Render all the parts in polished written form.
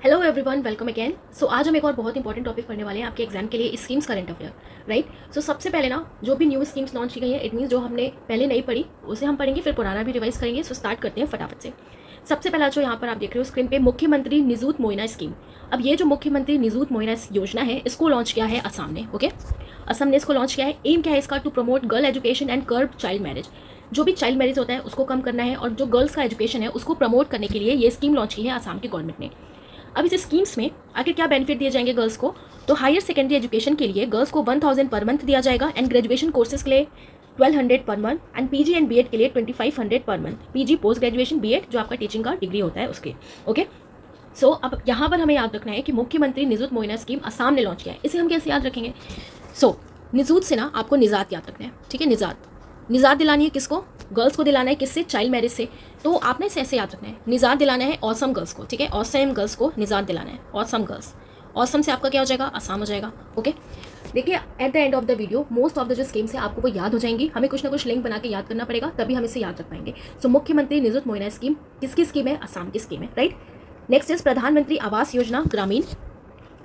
Hello everyone, welcome again. So आज हम एक और बहुत इंपॉर्टेंट टॉपिक पढ़ने वाले हैं आपके एग्जाम के लिए, स्कीम्स करंट अफेयर, राइट। सो सबसे पहले ना जो भी न्यू स्कीम्स लॉन्च की गई हैं, इट मीन्स जो हमने पहले नहीं पढ़ी उसे हम पढ़ेंगे, फिर पुराना भी रिवाइज करेंगे। सो स्टार्ट करते हैं फटाफट से। सबसे पहला जो यहाँ पर आप देख रहे हो स्क्रीन पे, मुख्यमंत्री निजुत मोइना स्कीम। अब ये जो मुख्यमंत्री निजुत मोइना योजना है, इसको लॉन्च किया है असम ने। ओके, असम ने इसको लॉन्च किया है। एम क्या है इसका? To promote girl education and curb child marriage. जो भी चाइल्ड मैरिज होता है उसको कम करना है और जो गर्ल्स का एजुकेशन है उसको प्रमोट करने के लिए ये स्कीम लॉन्च की है असम की गवर्नमेंट ने। अब इस स्कीम्स में आखिर क्या बेनिफिट दिए जाएंगे गर्ल्स को? तो हायर सेकेंडरी एजुकेशन के लिए गर्ल्स को 1000 पर मंथ दिया जाएगा, एंड ग्रेजुएशन कोर्सेज के लिए 1200 per month, and PG and BEd के लिए 2500 per month. PG post graduation, BEd जो आपका टीचिंग का डिग्री होता है उसके। ओके, सो अब यहाँ पर हमें याद रखना है कि मुख्यमंत्री निजुत मोइना स्कीम असम ने लॉन्च किया है। इसे हम कैसे याद रखेंगे? सो निजुत से ना आपको निजात याद रखना है, ठीक है। निजात दिलानी है किसको? गर्ल्स को दिलाना है। किससे? चाइल्ड मैरिज से। तो आपने इसे ऐसे याद रखना है, निजात दिलाना है ऑसम गर्ल्स को, ठीक है। ऑसम गर्ल्स को निजात दिलाना है, ऑसम गर्ल्स। ऑसम से आपका क्या हो जाएगा? असम हो जाएगा। ओके, देखिए at the end of the video most of the जो स्कीम्स है आपको वो याद हो जाएंगी। हमें कुछ ना कुछ लिंक बना के याद करना पड़ेगा, तभी हम इसे याद रख पाएंगे। सो मुख्यमंत्री निजुत मोइना स्कीम किसकी स्कीम है? असम की स्कीम है, राइट। नेक्स्ट इज प्रधानमंत्री आवास योजना ग्रामीण।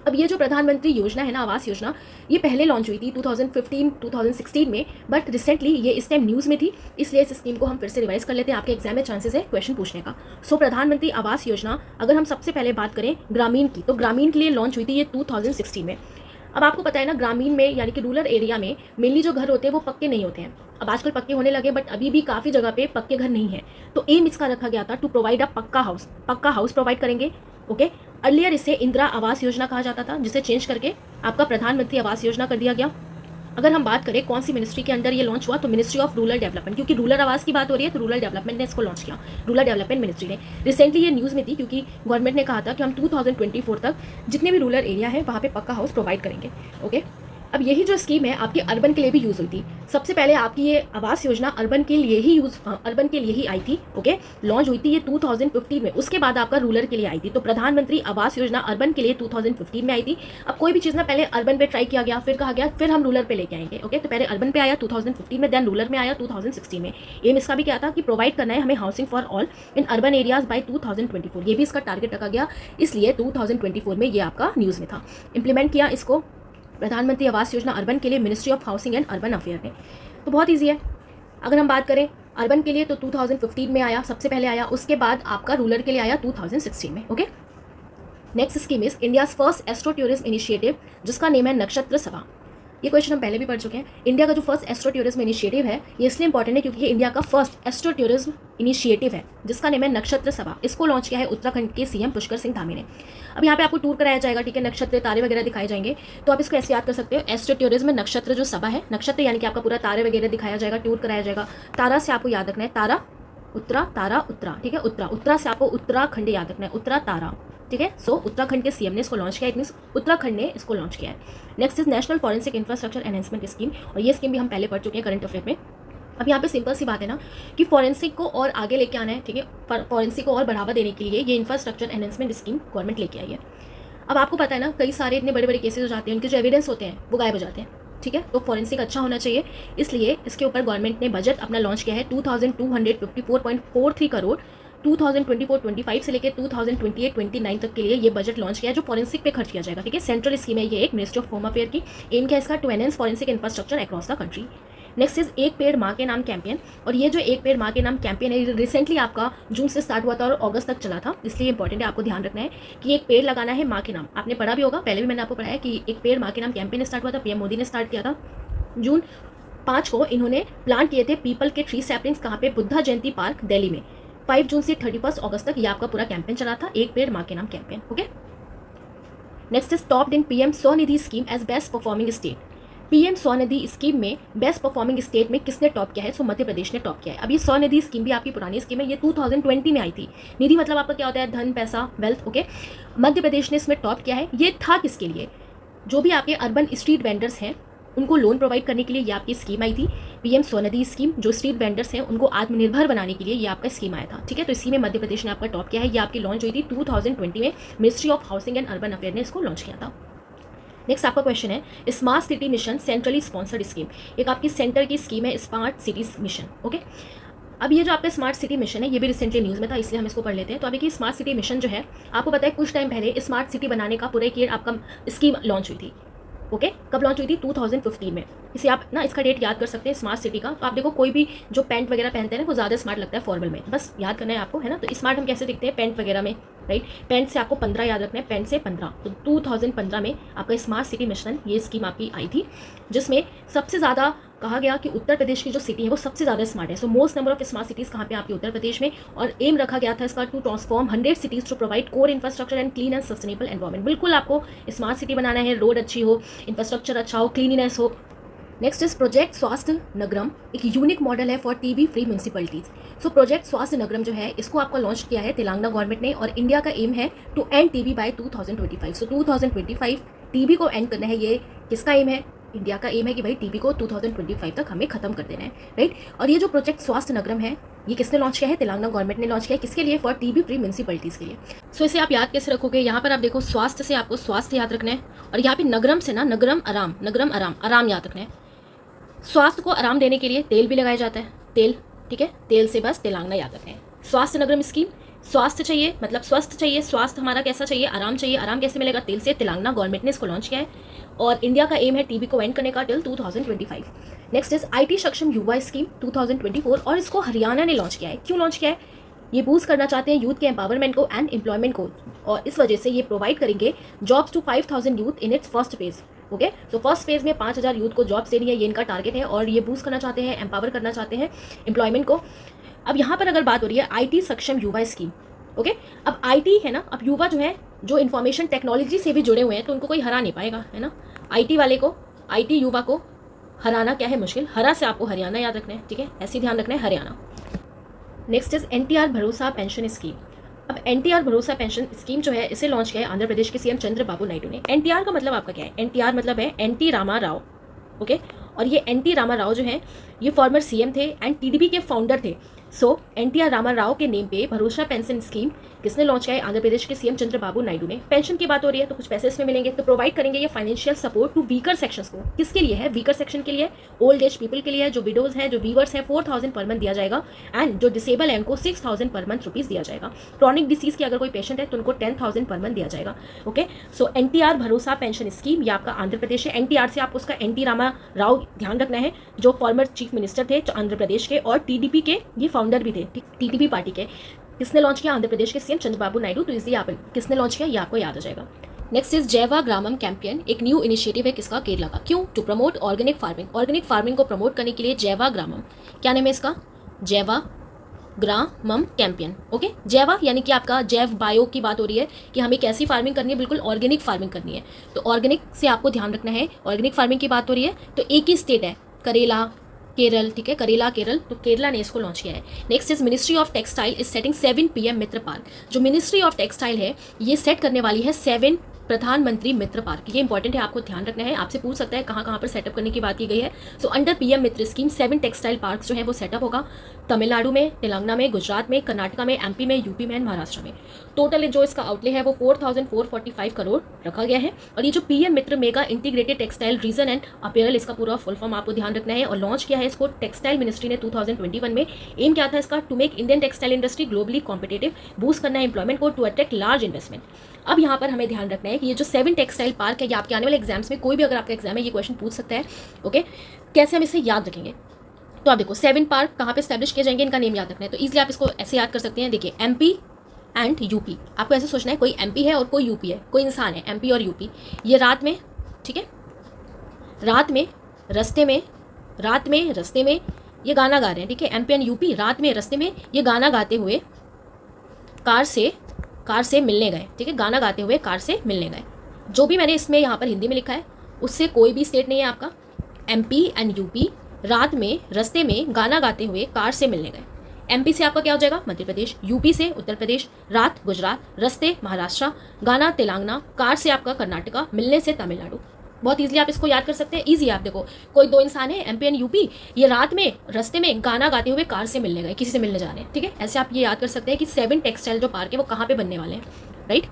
अब ये जो प्रधानमंत्री योजना है ना, आवास योजना, ये पहले लॉन्च हुई थी 2015-2016 में, बट रिसेंटली ये इस टाइम न्यूज़ में थी, इसलिए इस स्कीम को हम फिर से रिवाइज कर लेते हैं। आपके एग्जाम में चांसेस है क्वेश्चन पूछने का। सो प्रधानमंत्री आवास योजना, अगर हम सबसे पहले बात करें ग्रामीण की, तो ग्रामीण के लिए लॉन्च हुई थी ये 2016 में। अब आपको पता है ना, ग्रामीण में यानी कि रूरल एरिया में मेनली जो घर होते हैं वो पक्के नहीं होते हैं। अब आजकल पक्के होने लगे, बट अभी भी काफ़ी जगह पे पक्के घर नहीं है। तो एम इसका रखा गया था टू प्रोवाइड अ पक्का हाउस प्रोवाइड करेंगे। ओके, अर्लियर इसे इंदिरा आवास योजना कहा जाता था, जिसे चेंज करके आपका प्रधानमंत्री आवास योजना कर दिया गया। अगर हम बात करें कौन सी मिनिस्ट्री के अंडर ये लॉन्च हुआ, तो मिनिस्ट्री ऑफ रूरल डेवलपमेंट, क्योंकि रूरल आवास की बात हो रही है तो रूरल डेवलपमेंट ने इसको लॉन्च किया, रूरल डेवलपमेंट मिनिस्ट्री ने। रिसेंटली ये न्यूज़ में थी क्योंकि गवर्नमेंट ने कहा था कि हम 2024 तक जितने भी रूरल एरिया है वहाँ पे पक्का हाउस प्रोवाइड करेंगे। ओके, अब यही जो स्कीम है आपकी अर्बन के लिए भी यूज़ हुई थी। सबसे पहले आपकी ये आवास योजना अर्बन के लिए ही आई थी। ओके, लॉन्च हुई थी ये 2015 में, उसके बाद आपका रूरल के लिए आई थी। तो प्रधानमंत्री आवास योजना अर्बन के लिए 2015 में आई थी। अब कोई भी चीज़ ना पहले अर्बन पे ट्राई किया गया, फिर कहा गया फिर हम रूरल पे लेके आएंगे। ओके, तो पहले अर्बन पे आया 2015 में, देन रूरल में आया 2016 में। एम इसका भी क्या था कि प्रोवाइड करना है हमें housing for all in urban areas by 2024। ये भी इसका टारगेट रखा गया, इसलिए 2024 में ये आपका न्यूज़ में था। इंप्लीमेंट किया इसको प्रधानमंत्री आवास योजना अर्बन के लिए ministry of housing and urban affair ने। तो बहुत ईजी है। अगर हम बात करें अर्बन के लिए तो 2015 में आया, सबसे पहले आया, उसके बाद आपका रूरल के लिए आया 2016 में। Okay, next scheme is India's first astro tourism initiative, जिसका नेम है नक्षत्र सभा। ये क्वेश्चन हम पहले भी पढ़ चुके हैं। इंडिया का जो फर्स्ट एस्ट्रो टूरिज्म इनिशिएटिव है ये इसलिए इंपॉर्टेंट है क्योंकि ये इंडिया का फर्स्ट एस्ट्रो टूरिज्म इनिशिएटिव है, जिसका नेम है नक्षत्र सभा। इसको लॉन्च किया है उत्तराखंड के सीएम पुष्कर सिंह धामी ने। अब यहाँ पे आपको टूर कराया जाएगा, ठीक है, नक्षत्र तारे वगैरह दिखाए जाएंगे। तो आप इसको ऐसे याद कर सकते हो, एस्ट्रो टूरिज्म में नक्षत्र जो सभा है, नक्षत्र यानी कि आपका पूरा तारे वगैरह दिखाया जाएगा, टूर कराया जाएगा। तारा से आपको याद रखना है तारा उत्तरा, ठीक है, उत्तरा से आपको उत्तराखंड याद रखना है, उत्तरा तारा, ठीक है। सो उत्तराखंड के सीएम ने इसको लॉन्च किया, इट मीन्स उत्तराखंड ने इसको लॉन्च किया है। Next is national forensic infrastructure enhancement scheme, और ये स्कीम भी हम पहले पढ़ चुके हैं करंट अफेयर में। अब यहाँ पे सिंपल सी बात है ना कि फॉरेंसिक को और आगे लेके आना है, ठीक है। फॉरेंसिक को और बढ़ावा देने के लिए ये इंफ्रास्ट्रक्चर एनहेंसमेंट स्कीम गवर्नमेंट लेके आई है। अब आपको पता है ना, कई सारे इतने बड़े बड़े केसेस हो जाते हैं, उनके जो एविडेंस होते हैं वो गायब हो जाते हैं, ठीक है। तो फॉरेंसिक अच्छा होना चाहिए, इसलिए इसके ऊपर गवर्नमेंट ने बजट अपना लॉन्च किया है 2254.43 करोड़ 2024-25 से लेकर 2028-29 तक के लिए ये बजट लॉन्च किया है, जो फॉरेंसिक पे खर्च किया जाएगा, ठीक है। सेंट्रल स्कीम है ये, एक मिनिस्ट्री ऑफ होम अफेयर की। एम क्या है इसका? To enhance forensic infrastructure across the country. Next is एक पेड़ माँ के नाम कैंपेन, और ये जो एक पेड़ माँ के नाम कैंपेन है रिसेंटली आपका जून से स्टार्ट हुआ था और अगस्त तक चला था, इसलिए इंपॉर्टेंट है, आपको ध्यान रखना है कि एक पेड़ लगाना है माँ के नाम। आपने पढ़ा भी होगा, पहले भी मैंने आपको पढ़ाया कि एक पेड़ माँ के नाम कैंपेन स्टार्ट हुआ था, पीएम मोदी ने स्टार्ट किया था। जून 5 को इन्होंने प्लांट किए थे पीपल के ट्री सैपलिंग्स, कहाँ पे? बुद्धा जयंती पार्क दिल्ली में। 5 जून से 31 अगस्त तक ये आपका पूरा कैंपेन चला था, एक पेड़ माँ के नाम campaign. Okay, next is topped in PM SVANidhi scheme as best performing state. PM SVANidhi scheme में बेस्ट परफॉर्मिंग स्टेट में किसने टॉप किया है? सो मध्य प्रदेश ने टॉप किया है। अब ये स्वनिधि स्कीम भी आपकी पुरानी स्कीम है, ये 2020 में आई थी। निधि मतलब आपका क्या होता है? धन, पैसा, वेल्थ। ओके, मध्य प्रदेश ने इसमें टॉप किया है। ये था किसके लिए? जो भी आपके अर्बन स्ट्रीट वेंडर्स हैं उनको लोन प्रोवाइड करने के लिए ये आपकी स्कीम आई थी, पीएम स्वनिधि स्कीम। जो स्ट्रीट वेंडर्स हैं उनको आत्मनिर्भर बनाने के लिए ये आपका स्कीम आया था, ठीक है। तो इसी में मध्य प्रदेश ने आपका टॉप किया है। ये आपकी लॉन्च हुई थी 2020 में, ministry of housing and urban affair ने इसको लॉन्च किया था। नेक्स्ट आपका क्वेश्चन है smart city mission centrally sponsored scheme. एक आपकी सेंटर की स्कीम है स्मार्ट सिटीज मिशन। ओके, अब ये जो आपका स्मार्ट सिटी मिशन है, ये भी रिसेंटली न्यूज़ में था, इसलिए हम इसको पढ़ लेते हैं। तो अभी की स्मार्ट सिटी मिशन जो है, आपको पता है कुछ टाइम पहले स्मार्ट सिटी बनाने का पूरा एक ईयर आपका स्कीम लॉन्च हुई थी। ओके, कब लॉन्च हुई थी? 2015 में। इसे आप ना इसका डेट याद कर सकते हैं स्मार्ट सिटी का। तो आप देखो कोई भी जो पैंट वगैरह पहनते हैं ना, वो ज़्यादा स्मार्ट लगता है फॉर्मल में, बस याद करना है आपको, है ना। तो स्मार्ट हम कैसे दिखते हैं पैंट वगैरह में, राइट। पैंट से आपको 15 याद रखना है, पैंट से 15। तो 2015 में आपका स्मार्ट सिटी मिशन, ये स्कीम आपकी आई थी, जिसमें सबसे ज़्यादा कहा गया कि उत्तर प्रदेश की जो सिटी है वो सबसे ज़्यादा स्मार्ट है। So most number of smart cities कहाँ पे? आपके उत्तर प्रदेश में। और एम रखा गया था इसका to transform 100 cities to provide core infrastructure and clean and sustainable environment. बिल्कुल आपको स्मार्ट सिटी बनाना है, रोड अच्छी हो, इंफ्रास्ट्रक्चर अच्छा हो, क्लीनिनेस हो। नेक्स्ट इज प्रोजेक्ट स्वास्थ्य नगरम, एक यूनिक मॉडल है for TB free municipalities. So project स्वास्थ्य नगरम जो है, इसको आपका लॉन्च किया है तेलंगाना गवर्नमेंट ने, और इंडिया का एम है to end TB by 2025। So 2025 TB को एंड करना है। ये किसका एम है? इंडिया का एम है कि भाई टीबी को 2025 तक हमें खत्म कर देना है, राइट। और ये जो प्रोजेक्ट स्वास्थ्य नगरम है, ये किसने लॉन्च किया है? तेलंगाना गवर्नमेंट ने लॉन्च किया है। किसके लिए? फॉर टीबी फ्री म्यूनसिपलिटीज़ के लिए। सो इसे आप याद कैसे रखोगे? यहाँ पर आप देखो, स्वास्थ्य से आपको स्वास्थ्य याद रखना है, और यहाँ पे नगरम से ना नगरम आराम, नगरम आराम, आराम याद रखना है। स्वास्थ्य को आराम देने के लिए तेल भी लगाया जाता है, तेल, ठीक है। तेल से बस तेलंगाना याद रखना है। स्वास्थ्य नगरम स्कीम, स्वास्थ्य चाहिए मतलब स्वस्थ चाहिए, स्वास्थ्य हमारा कैसा चाहिए? आराम चाहिए। आराम कैसे मिलेगा? तेल से। तेलंगाना गवर्नमेंट ने इसको लॉन्च किया है, और इंडिया का एम है टीबी को एंड करने का टिल 2025। नेक्स्ट इज IT सक्षम युवा स्कीम 2024, और इसको हरियाणा ने लॉन्च किया है। क्यों लॉन्च किया है? ये बूस्ट करना चाहते हैं यूथ के एम्पावरमेंट को एंड एम्प्लॉयमेंट को, और इस वजह से ये प्रोवाइड करेंगे jobs to 5000 youth in its first phase. Okay, so first phase में 5000 यूथ को जॉब्स देनी है, ये इनका टारगेट है, और ये बूस्ट करना चाहते हैं, एम्पावर करना चाहते हैं एम्प्लॉयमेंट को। अब यहाँ पर अगर बात हो रही है IT सक्षम युवा स्कीम, ओके। अब IT है ना, अब युवा जो है, जो इन्फॉर्मेशन टेक्नोलॉजी से भी जुड़े हुए हैं, तो उनको कोई हरा नहीं पाएगा, है ना। IT वाले को, IT युवा को हराना क्या है? मुश्किल। हरा से आपको हरियाणा याद रखना है, ठीक है, ऐसे ध्यान रखना है, हरियाणा। नेक्स्ट इज NTR भरोसा पेंशन स्कीम। अब NTR भरोसा पेंशन स्कीम जो है, इसे लॉन्च किया है आंध्र प्रदेश के CM चंद्रबाबू नायडू ने। NTR का मतलब आपका क्या है? NTR मतलब है NT रामा राव, ओके। और ये NT रामा राव जो है, ये फॉर्मर CM थे एंड TDP के फाउंडर थे। सो NTR रामा राव के नेम पे भरोसा पेंशन स्कीम किसने लॉन्च किया है? आंध्र प्रदेश के CM चंद्रबाबू नायडू ने। पेंशन की बात हो रही है, तो कुछ पैसे इसमें मिलेंगे, तो प्रोवाइड करेंगे ये financial support to weaker sections को। किसके लिए है? वीकर सेक्शन के लिए, ओल्ड एज पीपल के लिए, जो विडोज हैं, जो वीवर्स हैं, 4000 पर मंथ दिया जाएगा, एंड जो डिसेबल है उनको 6000 पर मंथ रुपीज़ दिया जाएगा। क्रॉनिक डिसीज की अगर कोई पेशेंट है तो उनको 10000 पर मंथ दिया जाएगा, ओके। सो NTR भरोसा पेंशन स्कीम, ये आपका आंध्र प्रदेश है। NTR से आपको उसका NT रामा राव ध्यान रखना है, जो फॉर्मर चीफ मिनिस्टर थे आंध्र प्रदेश के, और TDP के ये फाउंडर भी थे, TDP पार्टी के। किसने लॉन्च किया? आंध्र प्रदेश के CM चंद्रबाबू नायडू। तो इसलिए आप किसने लॉन्च किया, ये आपको याद आ जाएगा। Next is Jaiva Gramam campaign, एक न्यू इनिशिएटिव है, किसका? केरला का। क्यों? To promote organic farming. Organic farming को प्रमोट करने के लिए जैवा ग्रामम, क्या नाम है इसका? जैवा ग्रामम कैंपेन, ओके। जैवा यानी कि आपका जैव बायो की बात हो रही है कि हमें कैसी फार्मिंग करनी है? बिल्कुल ऑर्गेनिक फार्मिंग करनी है। तो ऑर्गेनिक से आपको ध्यान रखना है, ऑर्गेनिक फार्मिंग की बात हो रही है, तो एक ही स्टेट है, करेला, केरल, ठीक है, करेला केरल, तो केरला ने इसको लॉन्च किया है। Next is ministry of textile is setting 7 PM Mitra park. जो मिनिस्ट्री ऑफ टेक्सटाइल है, ये सेट करने वाली है 7 प्रधानमंत्री मित्र पार्क। ये इंपॉर्टेंट है, आपको ध्यान रखना है। आपसे पूछ सकता है कहाँ कहाँ पर सेटअप करने की बात की गई है। सो अंडर PM मित्र स्कीम 7 टेक्सटाइल पार्क जो है वो सेटअप होगा तमिलनाडु में, तेलंगाना में, गुजरात में, कर्नाटका में, MP में, UP में एंड महाराष्ट्र में। टोटल जो इसका आउटले है वो 4445 करोड़ रखा गया है। और ये जो PM MITRA mega integrated textile region and apparel, इसका पूरा फुल फॉर्म आपको ध्यान रखना है। और लॉन्च किया है इसको टेक्सटाइल मिनिस्ट्री ने 2021 में। एम क्या था इसका? To make Indian textile industry globally competitive, boost करना है एम्प्लॉयमेंट को, टू अट्रैक्ट लार्ज इन्वेस्टमेंट। अब यहाँ पर हमें ध्यान रखना है कि ये जो 7 टेक्सटाइल पार्क है, ये आपके आने वाले एग्जाम्स में, कोई भी अगर आपका एग्जाम है, ये क्वेश्चन पूछ सकता है, ओके। कैसे हम इसे याद रखेंगे? तो आप देखो 7 पार्क कहाँ पे स्टैब्लिश किए जाएंगे, इनका नेम याद रखना है। तो इजीली आप इसको ऐसे याद कर सकते हैं। देखिए MP एंड UP, आपको ऐसे सोचना है, कोई MP है और कोई UP है, कोई इंसान है, MP और UP। ये रात में, ठीक है, रात में रस्ते में ये गाना गा रहे हैं, ठीक है। MP एंड UP रात में रस्ते में ये गाना गाते हुए कार से मिलने गए, ठीक है, गाना गाते हुए कार से मिलने गए। जो भी मैंने इसमें यहाँ पर हिंदी में लिखा है, उससे कोई भी स्टेट नहीं है आपका। MP एंड UP रात में रस्ते में गाना गाते हुए कार से मिलने गए। MP से आपका क्या हो जाएगा? मध्य प्रदेश, UP से उत्तर प्रदेश, रात गुजरात, रस्ते महाराष्ट्र, गाना तेलंगाना, कार से आपका कर्नाटका, मिलने से तमिलनाडु। बहुत इजीली आप इसको याद कर सकते हैं। इजी है। आप देखो कोई 2 इंसान है, MP एंड UP, ये रात में रस्ते में गाना गाते हुए कार से मिलने गए, किसी से मिलने जा रहे हैं, ठीक है। ऐसे आप ये याद कर सकते हैं कि 7 टेक्सटाइल जो पार्क है वो कहाँ पे बनने वाले हैं, right.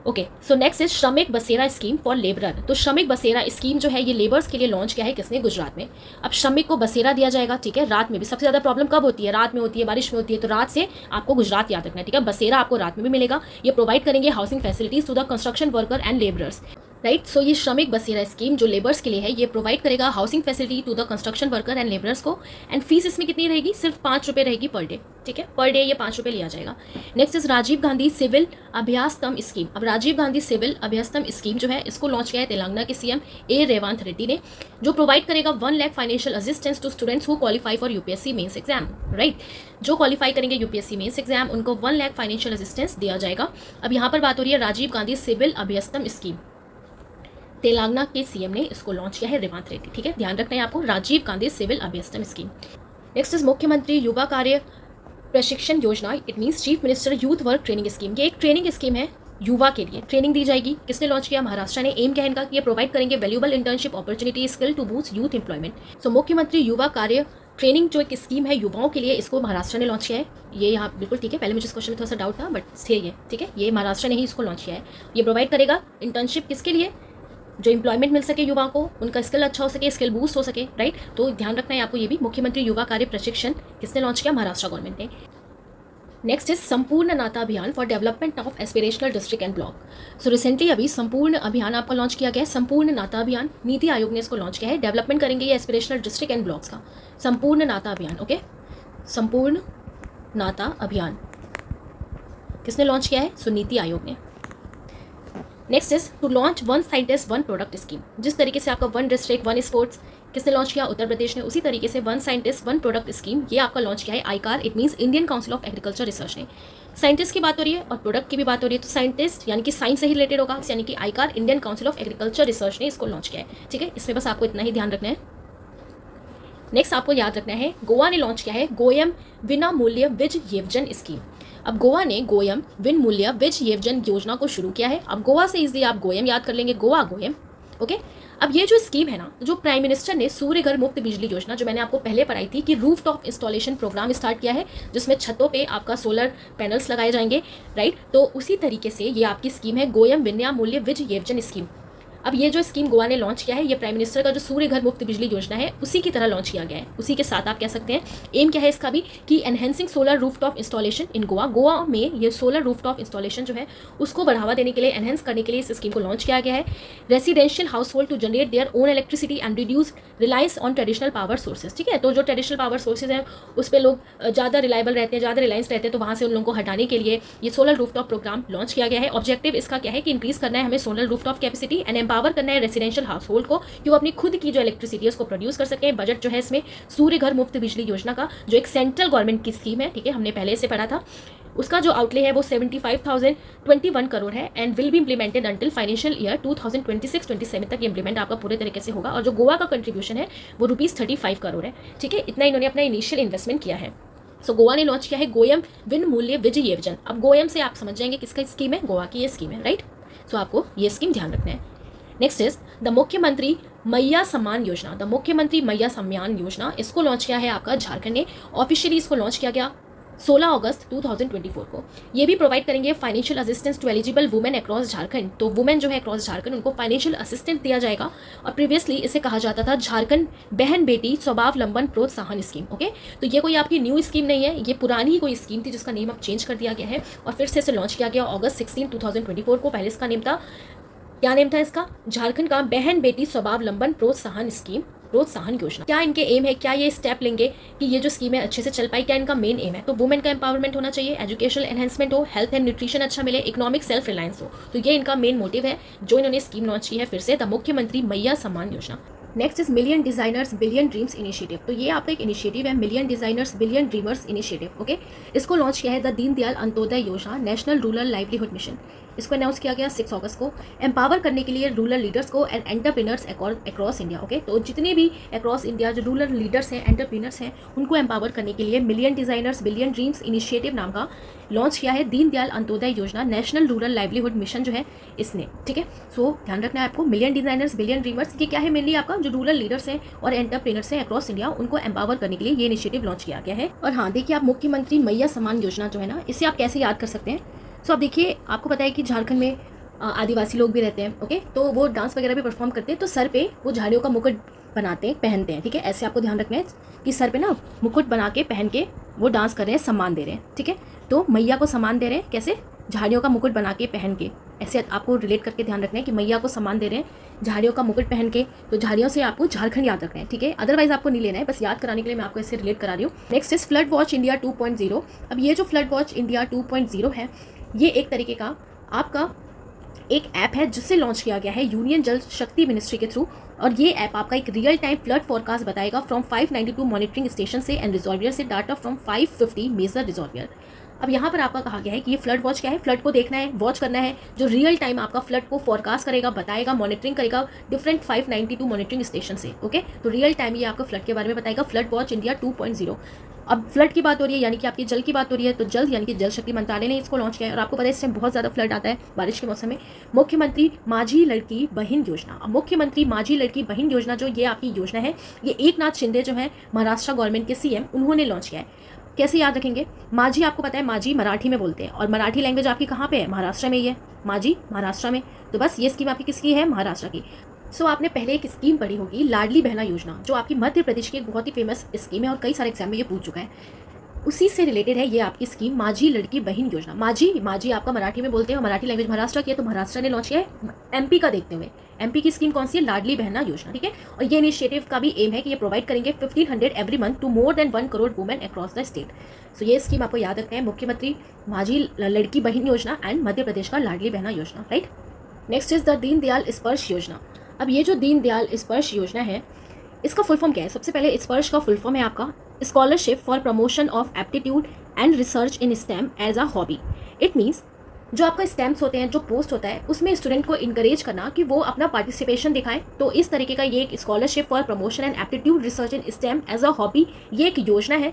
Okay, so next is श्रमिक बसेरा स्कीम फॉर लेबरर। तो श्रमिक बसेरा स्कीम जो है ये लेबर्स के लिए लॉन्च किया है किसने? गुजरात में। अब श्रमिक को बसेरा दिया जाएगा, ठीक है, रात में भी। सबसे ज़्यादा प्रॉब्लम कब होती है? रात में होती है, बारिश में होती है। तो रात से आपको गुजरात याद रखना है, ठीक है। बसेरा आपको रात में भी मिलेगा। ये प्रोवाइड करेंगे housing facilities to the construction worker and labourers, right. So ये श्रमिक बसेरा स्कीम जो लेबर्स के लिए है, ये प्रोवाइड करेगा housing facility to the construction worker and labourers को। एंड फीस इसमें कितनी रहेगी? सिर्फ 5 रुपये रहेगी पर डे, ठीक है। पर डे ये 5 रुपये लिया जाएगा। Next is Rajiv Gandhi civil Abhyaskram scheme. अब राजीव गांधी सिविल अभ्यासक्रम स्कीम जो है इसको लॉन्च किया है तेलंगाना के सीएम ए रेवंत रेड्डी ने, जो प्रोवाइड करेगा 1 lakh financial assistance to students who qualify for UPSC mains exam, right. जो क्वालिफाई करेंगे यूपीएससी मेंस एग्जाम उनको 1 लाख फाइनेंशियल असिस्टेंस दिया जाएगा। अब यहाँ पर बात हो रही है राजीव गांधी सिविल अभ्यासक्रम स्कीम, तेलंगाना के सीएम ने इसको लॉन्च किया है रेवंत रेड्डी, ठीक है। ध्यान रखना है आपको, Rajiv Gandhi civil Abhyaskram scheme. Next is मुख्यमंत्री युवा कार्य प्रशिक्षण योजना, it means chief minister youth work training scheme. ये एक ट्रेनिंग स्कीम है, युवा के लिए ट्रेनिंग दी जाएगी। किसने लॉन्च किया? महाराष्ट्र ने। एम क्या है इनका? ये प्रोवाइड करेंगे valuable internship opportunity skill to boost youth employment. So Mukhyamantri Yuva कार्य ट्रेनिंग जो एक स्कीम है युवाओं के लिए, इसको महाराष्ट्र ने लॉन्च किया है। ये यहाँ बिल्कुल ठीक है, पहले मुझे इस क्वेश्चन में थोड़ा सा डाउट था, बट सही है, ठीक है। ये महाराष्ट्र ने ही इसको लॉन्च किया है। ये प्रोवाइड करेगा इंटर्नशिप किसके लिए? जो एम्प्लॉयमेंट मिल सके युवा को, उनका स्किल अच्छा हो सके, स्किल बूस्ट हो सके, राइट। तो ध्यान रखना है आपको ये भी। मुख्यमंत्री युवा कार्य प्रशिक्षण किसने लॉन्च किया? महाराष्ट्र गवर्नमेंट ने। नेक्स्ट इज संपूर्ण नाता अभियान for development of aspirational district and block. So recently अभी संपूर्ण अभियान आपका लॉन्च किया गया है। संपूर्ण नाता अभियान नीति आयोग ने इसको लॉन्च किया है। डेवलपमेंट करेंगे ये एस्पिरेशनल डिस्ट्रिक्ट एंड ब्लॉक्स का। संपूर्ण नाता अभियान, ओके। संपूर्ण नाता अभियान किसने लॉन्च किया है? सो नीति आयोग ने। Next is to launch 1 scientist 1 product scheme. जिस तरीके से आपका 1 डिस्ट्रिक्ट 1 स्पोर्ट्स किसने लॉन्च किया? उत्तर प्रदेश ने। उसी तरीके से 1 साइंटिस्ट 1 प्रोडक्ट स्कीम ये आपका लॉन्च किया है आईकार, it means Indian council of agriculture research ने। साइंटिस्ट की बात हो रही है और प्रोडक्ट की भी बात हो रही है, तो साइंटिस्ट यानी कि साइंस से ही रिलेटेड होगा, यानी कि आईकार Indian council of agriculture research ने इसको लॉन्च किया है, ठीक है। इसमें बस आपको इतना ही ध्यान रखना है। नेक्स्ट आपको याद रखना है, गोवा ने लॉन्च किया है गोयम विना मूल्य विज येवजन स्कीम। अब गोवा ने गोयम विन मूल्य विज येवजन योजना को शुरू किया है। अब गोवा से इसलिए आप गोयम याद कर लेंगे, गोवा गोयम, ओके। अब ये जो स्कीम है ना, जो प्राइम मिनिस्टर ने सूर्य घर मुफ्त बिजली योजना, जो मैंने आपको पहले पढ़ाई थी कि rooftop installation programme start किया है, जिसमें छतों पे आपका सोलर पैनल्स लगाए जाएंगे, राइट। तो उसी तरीके से ये आपकी स्कीम है गोयम विन्या मूल्य विज येवजन स्कीम। अब ये जो स्कीम गोवा ने लॉन्च किया है, ये प्राइम मिनिस्टर का जो सूर्य घर मुफ्त बिजली योजना है उसी की तरह लॉन्च किया गया है। उसी के साथ आप कह सकते हैं एम क्या है इसका भी, कि एनहेंसिंग सोलर रूफटॉप इंस्टॉलेशन इन गोवा। गोवा में ये सोलर रूफटॉप इंस्टॉलेशन जो है उसको बढ़ावा देने के लिए, एनहेंस करने के लिए इस स्कीम को लॉन्च किया गया है। Residential household to generate their own electricity and reduce reliance on traditional power sources, ठीक है। तो जो ट्रेडिशनल पावर सोर्सेज हैं उस पर लोग ज़्यादा रिलायबल रहते हैं, ज़्यादा रिलायंस रहते हैं, तो वहाँ से उन लोगों को हटाने के लिए ये सोलर रूफटॉप प्रोग्राम लॉन्च किया गया है। ऑब्जेक्टिव इसका क्या है कि इंक्रीज करना है हमें solar rooftop capacity and empower करना है रेसिडेंशियल हाउस होल्ड को कि वो अपनी खुद की जो इलेक्ट्रिसिटी है उसको प्रोड्यूस कर सके। बजट जो है इसमें सूर्य घर मुफ्त बिजली योजना का, जो एक सेंट्रल गवर्नमेंट की स्कीम है, ठीक है, हमने पहले से पढ़ा था, उसका जो आउटले है वो 75,021 करोड़ है and will be implemented until financial year 2026-27 तक ये इम्प्लीमेंट आपका पूरे तरीके से होगा। और जो गोवा का कंट्रीब्यूशन है वो ₹35 करोड़ है, ठीक है। इतना इन्होंने अपना इनिशियल इन्वेस्टमेंट किया है। सो गोवा ने लॉन्च किया है गोयम विन मूल्य विज येवजन। अब गोयम से आप समझ जाएंगे किसका स्कीम है, गोवा की ये स्कीम है, राइट। सो आपको ये स्कीम ध्यान रखना है। नेक्स्ट इज द मुख्यमंत्री मैया सम्मान योजना। द मुख्यमंत्री मैया सम्मान योजना इसको लॉन्च किया है आपका झारखंड ने। ऑफिशियली इसको लॉन्च किया गया 16 अगस्त 2024 को। ये भी प्रोवाइड करेंगे financial assistance to eligible women across Jharkhand. तो वुमेन जो है अक्रॉस झारखंड उनको फाइनेंशियल असिस्टेंस दिया जाएगा। और प्रीवियसली इसे कहा जाता था झारखंड बहन बेटी स्वावलंबन प्रोत्साहन स्कीम, ओके। तो ये कोई आपकी न्यू स्कीम नहीं है, ये पुरानी ही कोई स्कीम थी जिसका नेम अब चेंज कर दिया गया है और फिर से इसे लॉन्च किया गया अगस्त 16, 2024 को। पहले इसका नेम था, क्या नेम था इसका? झारखंड का बहन बेटी स्वावलंबन प्रोत्साहन स्कीम, प्रोत्साहन योजना। क्या इनके एम है, क्या ये स्टेप लेंगे कि ये जो स्कीम है अच्छे से चल पाई? क्या इनका मेन एम है? तो वुमेन का एम्पावरमेंट होना चाहिए, एजुकेशनल एनहेंसमेंट हो, हेल्थ एंड न्यूट्रिशन अच्छा मिले, इकोनॉमिक सेल्फ रिलायंस हो। तो ये इनका मेन मोटिव है जो इन्होंने स्कीम लॉन्च की है फिर से, द मुख्यमंत्री मैया Samman Yojana. Next is million designers billion dreams initiative. तो ये आपका एक इनिशिएटिव है, million designers billion dreamers initiative, okay. इसको लॉन्च किया है द दीनदयाल अंत्योदय योजना, नेशनल रूरल लाइवलीहुड मिशन। इसको अनाउंस किया गया 6 अगस्त को, एम्पावर करने के लिए रूरल लीडर्स को and entrepreneurs across India, okay. तो जितने भी अक्रॉस इंडिया जो रूरल लीडर्स हैं, एंटरप्रेन्योर्स हैं, उनको एम्पावर करने के लिए million designers billion dreams initiative नाम का लॉन्च किया है दीनदयाल अंत्योदय योजना, नेशनल रूरल लाइवलीहुड मिशन जो है इसने, ठीक है। सो ध्यान रखना है आपको, मिलियन डिजाइनर्स बिलियन ड्रीमर्स ये क्या है? मेनली आपका जो रूरल लीडर्स हैं और एंटरप्रेन्योर्स हैं अक्रॉस इंडिया, उनको एम्पावर करने के लिए ये इनिशिएटिव लॉन्च किया गया है। और हाँ देखिए, आप मुख्यमंत्री मैया सम्मान योजना जो है ना, इसे आप कैसे याद कर सकते हैं? सो आप देखिए, आपको पता है कि झारखंड में आदिवासी लोग भी रहते हैं, ओके, तो वो डांस वगैरह भी परफॉर्म करते हैं, तो सर पे वो झाड़ियों का मुकुट बनाते हैं, पहनते हैं, ठीक है। ऐसे आपको ध्यान रखना है कि सर पे ना मुकुट बना के पहन के वो डांस कर रहे हैं, सम्मान दे रहे हैं, ठीक है। तो मैया को सम्मान दे रहे हैं कैसे, झाड़ियों का मुकुट बना के पहन के, ऐसे आपको रिलेट करके ध्यान रखना है कि मैया को सम्मान दे रहे हैं झाड़ियों का मुकुट पहन के। तो झाड़ियों से आपको झारखंड याद रखना है, ठीक है, अदरवाइज आपको नहीं लेना है, बस याद कराने के लिए मैं आपको ऐसे रिलेट करा रही हूँ। Next is flood watch India 2.0। अब ये जो फ्लड वॉच इंडिया 2.0 है, ये एक तरीके का आपका एक ऐप है जिससे लॉन्च किया गया है यूनियन जल शक्ति मिनिस्ट्री के थ्रू, और ये ऐप आपका एक रियल टाइम फ्लड फोरकास्ट बताएगा फ्रॉम 592 मॉनिटरिंग स्टेशन से एंड रिजॉल्वियर से डाटा फ्रॉम 550 मेजर रिजॉल्वियर। अब यहाँ पर आपका कहा गया है कि ये फ्लड वॉच क्या है, फ्लड को देखना है, वॉच करना है, जो रियल टाइम आपका फ्लड को फोरकास्ट करेगा, बताएगा, मॉनिटरिंग करेगा डिफरेंट 592 मॉनिटरिंग स्टेशन से, ओके। तो रियल टाइम ये आपको फ्लड के बारे में बताएगा, फ्लड वॉच इंडिया 2.0। अब फ्लड की बात हो रही है, यानी कि आपकी जल की बात हो रही है, तो जल यानी कि जल शक्ति मंत्रालय ने इसको लॉन्च किया है। और आपको पता है इस टाइम बहुत ज़्यादा फ्लड आता है बारिश के मौसम में। मुख्यमंत्री माझी लड़की बहन योजना, अब मुख्यमंत्री माझी लड़की बहन योजना जो ये आपकी योजना है, ये एकनाथ शिंदे जो है महाराष्ट्र गवर्नमेंट के सीएम, उन्होंने लॉन्च किया है। कैसे याद रखेंगे, माझी आपको पता है माझी मराठी में बोलते हैं, और मराठी लैंग्वेज आपकी कहाँ पे है, महाराष्ट्र में ही है, माझी महाराष्ट्र में। तो बस ये स्कीम आपकी किसकी है, महाराष्ट्र की। सो आपने पहले एक स्कीम पढ़ी होगी लाडली बहना योजना, जो आपकी मध्य प्रदेश की एक बहुत ही फेमस स्कीम है और कई सारे एग्जाम में ये पूछ चुका है। उसी से रिलेटेड है ये आपकी स्कीम माझी लड़की बहन योजना। माझी आपका मराठी में बोलते हैं, मराठी लैंग्वेज महाराष्ट्र की है, तो महाराष्ट्र ने लॉन्च किया है एमपी का देखते हुए। एमपी की स्कीम कौन सी है, लाडली बहना योजना, ठीक है। और ये इनिशिएटिव का भी एम है कि ये प्रोवाइड करेंगे 1500 every month to more than 1 crore women across the state. So ये स्कीम आपको याद रखना है, मुख्यमंत्री माझी लड़की बहन योजना एंड मध्य प्रदेश का लाडली बहना योजना, right. Next is the Deendayal स्पर्श योजना। अब ये जो दीनदयाल स्पर्श योजना है, इसका फुल फॉर्म क्या है, सबसे पहले स्पर्श का फुल फॉर्म है आपका scholarship for promotion of aptitude and research in STEM as a hobby. It means जो आपका स्टेम्स होते हैं, जो पोस्ट होता है, उसमें स्टूडेंट को इनकरेज करना कि वो अपना पार्टिसिपेशन दिखाएं। तो इस तरीके का ये एक scholarship for promotion and aptitude research in STEM as a hobby, ये एक योजना है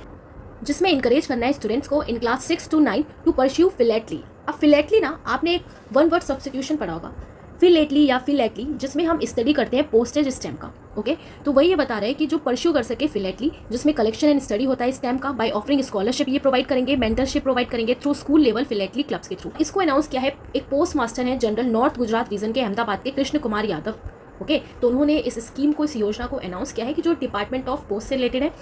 जिसमें इनकरेज करना है स्टूडेंट्स को in class 6 to 9 to pursue philately. अब फिलेटली ना आपने एक 1 वर्ड सब्स्टिट्यूशन पढ़ा होगा, फिलेटली या फिलेटली, जिसमें हम स्टडी करते हैं पोस्टेज स्टेम का, ओके। तो वही ये बता रहे हैं कि जो परस्यू कर सके फिलेटली, जिसमें कलेक्शन एंड स्टडी होता है स्टेम का, बाय ऑफरिंग स्कॉलरशिप ये प्रोवाइड करेंगे, मेंटरशिप प्रोवाइड करेंगे through school level philately clubs के थ्रू। इसको अनाउंस किया है एक पोस्ट मास्टर है जनरल नॉर्थ गुजरात रीजन के अहमदाबाद के कृष्ण कुमार यादव, ओके। तो उन्होंने इस स्कीम को, इस योजना को अनाउंस किया है कि जो डिपार्टमेंट ऑफ पोस्ट से रिलेटेड है,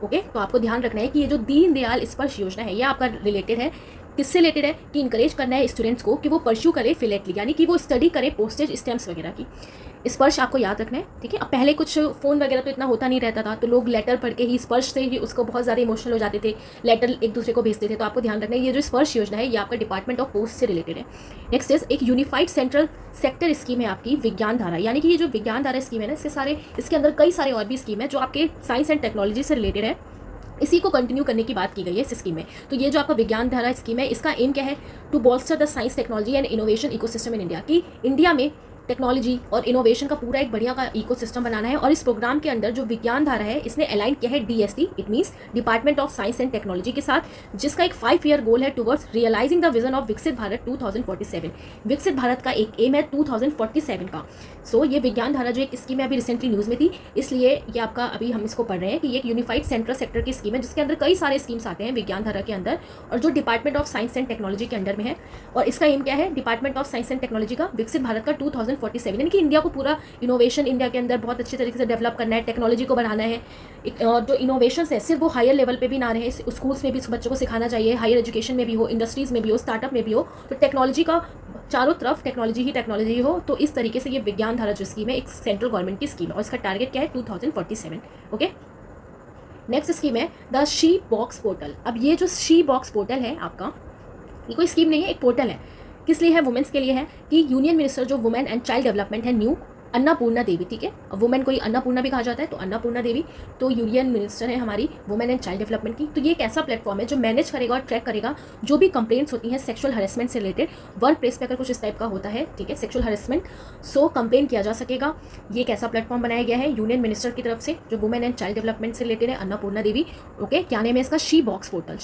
ओके। तो आपको ध्यान रखना है कि ये जो दीनदयाल स्पर्श योजना है, ये आपका रिलेटेड है, किससे रिलेटेड है कि इनकरेज करना है स्टूडेंट्स को कि वो परस्यू करे फिलेटली, यानी कि वो स्टडी करे पोस्टेज स्टैम्प्स वगैरह की। स्पर्श आपको याद रखना है, ठीक है। अब पहले कुछ फ़ोन वगैरह तो इतना होता नहीं रहता था, तो लोग लेटर पढ़ के ही स्पर्श से ही उसको बहुत ज़्यादा इमोशनल हो जाते थे, लेटर एक दूसरे को भेजते थे। तो आपको ध्यान रखना है ये जो स्पर्श योजना है, ये आपका डिपार्टमेंट ऑफ पोस्ट से रिलेटेड है। नेक्स्ट इज एक यूनिफाइड सेंट्रल सेक्टर स्कीम है आपकी विज्ञान धारा, यानी कि ये जो विज्ञान धारा स्कीम है ना, इसके अंदर कई सारे और भी स्कीम है जो आपके साइंस एंड टेक्नोलॉजी से रिलेटेड है। इसी को कंटिन्यू करने की बात की गई है इस स्कीम में। तो ये जो आपका विज्ञान धारा स्कीम है, इसका एम क्या है, to bolster the science technology and innovation ecosystem in India, कि इंडिया में टेक्नोलॉजी और इनोवेशन का पूरा एक बढ़िया का इकोसिस्टम बनाना है। और इस प्रोग्राम के अंदर जो विज्ञान धारा है, इसने अलाइन किया है DST, it means department of science and technology के साथ, जिसका एक 5 ईयर गोल है towards realising the vision of Viksit Bharat 2047। विकसित भारत का एक एम है 2047 का। सो ये विज्ञान धारा जो एक स्कीम है, अभी रिसेंटली न्यूज़ में थी, इसलिए ये आपका अभी हम इसको पढ़ रहे हैं कि ये एक यूनिफाइड सेंट्रल सेक्टर की स्कीम है, जिसके अंदर कई सारे स्कीम्स आते हैं विज्ञान धारा के अंदर, और जो department of science and technology के अंडर में है। और इसका एम क्या है, department of science and technology का विकसित भारत का 2047, यानी कि इंडिया को पूरा इनोवेशन इंडिया के अंदर बहुत अच्छे तरीके से डेवलप करना है, टेक्नोलॉजी को बढ़ाना है। और जो इनोवेशन है सिर्फ वो हायर लेवल पे भी ना रहे, स्कूल्स में भी बच्चों को सिखाना चाहिए, हायर एजुकेशन में भी हो, इंडस्ट्रीज़ में भी हो, स्टार्टअप में भी हो, तो टेक्नोलॉजी का चारों तरफ टेक्नोलॉजी ही हो। तो इस तरीके से ये विज्ञान धारा जो स्कीम है एक सेंट्रल गवर्नमेंट की स्कीम है, और इसका टारगेट क्या है 2047, ओके। नेक्स्ट स्कीम है द शी बॉक्स पोर्टल। अब ये जो शी बॉक्स पोर्टल है आपका, ये कोई स्कीम नहीं है, एक पोर्टल है। किस लिए है, वुमेन्स के लिए है, कि यूनियन मिनिस्टर जो वुमेन एंड चाइल्ड डेवलपमेंट है न्यू अन्नपूर्णा देवी, ठीक है। वुमेन को ही अन्नपूर्णा भी कहा जाता है, तो अन्नपूर्णा देवी तो यूनियन मिनिस्टर है हमारी वुमेन एंड चाइल्ड डेवलपमेंट की। तो ये एक ऐसा प्लेटफॉर्म है जो मैनेज करेगा और ट्रैक करेगा जो भी कंप्लेंट्स होती हैं सेक्सुअल हरेसमेंट से रिलेटेड, वर्क प्लेस पे अगर कुछ इस टाइप का होता है, ठीक है, सेक्सुअल हरेसमेंट, सो कंप्लेन किया जा सकेगा। ये एक ऐसा प्लेटफॉर्म बनाया गया है यूनियन मिनिस्टर की तरफ से जो वुमेन एंड चाइल्ड डेवलपमेंट से रिलेटेड है, अन्नपूर्णा देवी, ओके। क्या नाम है इसका, she box portal,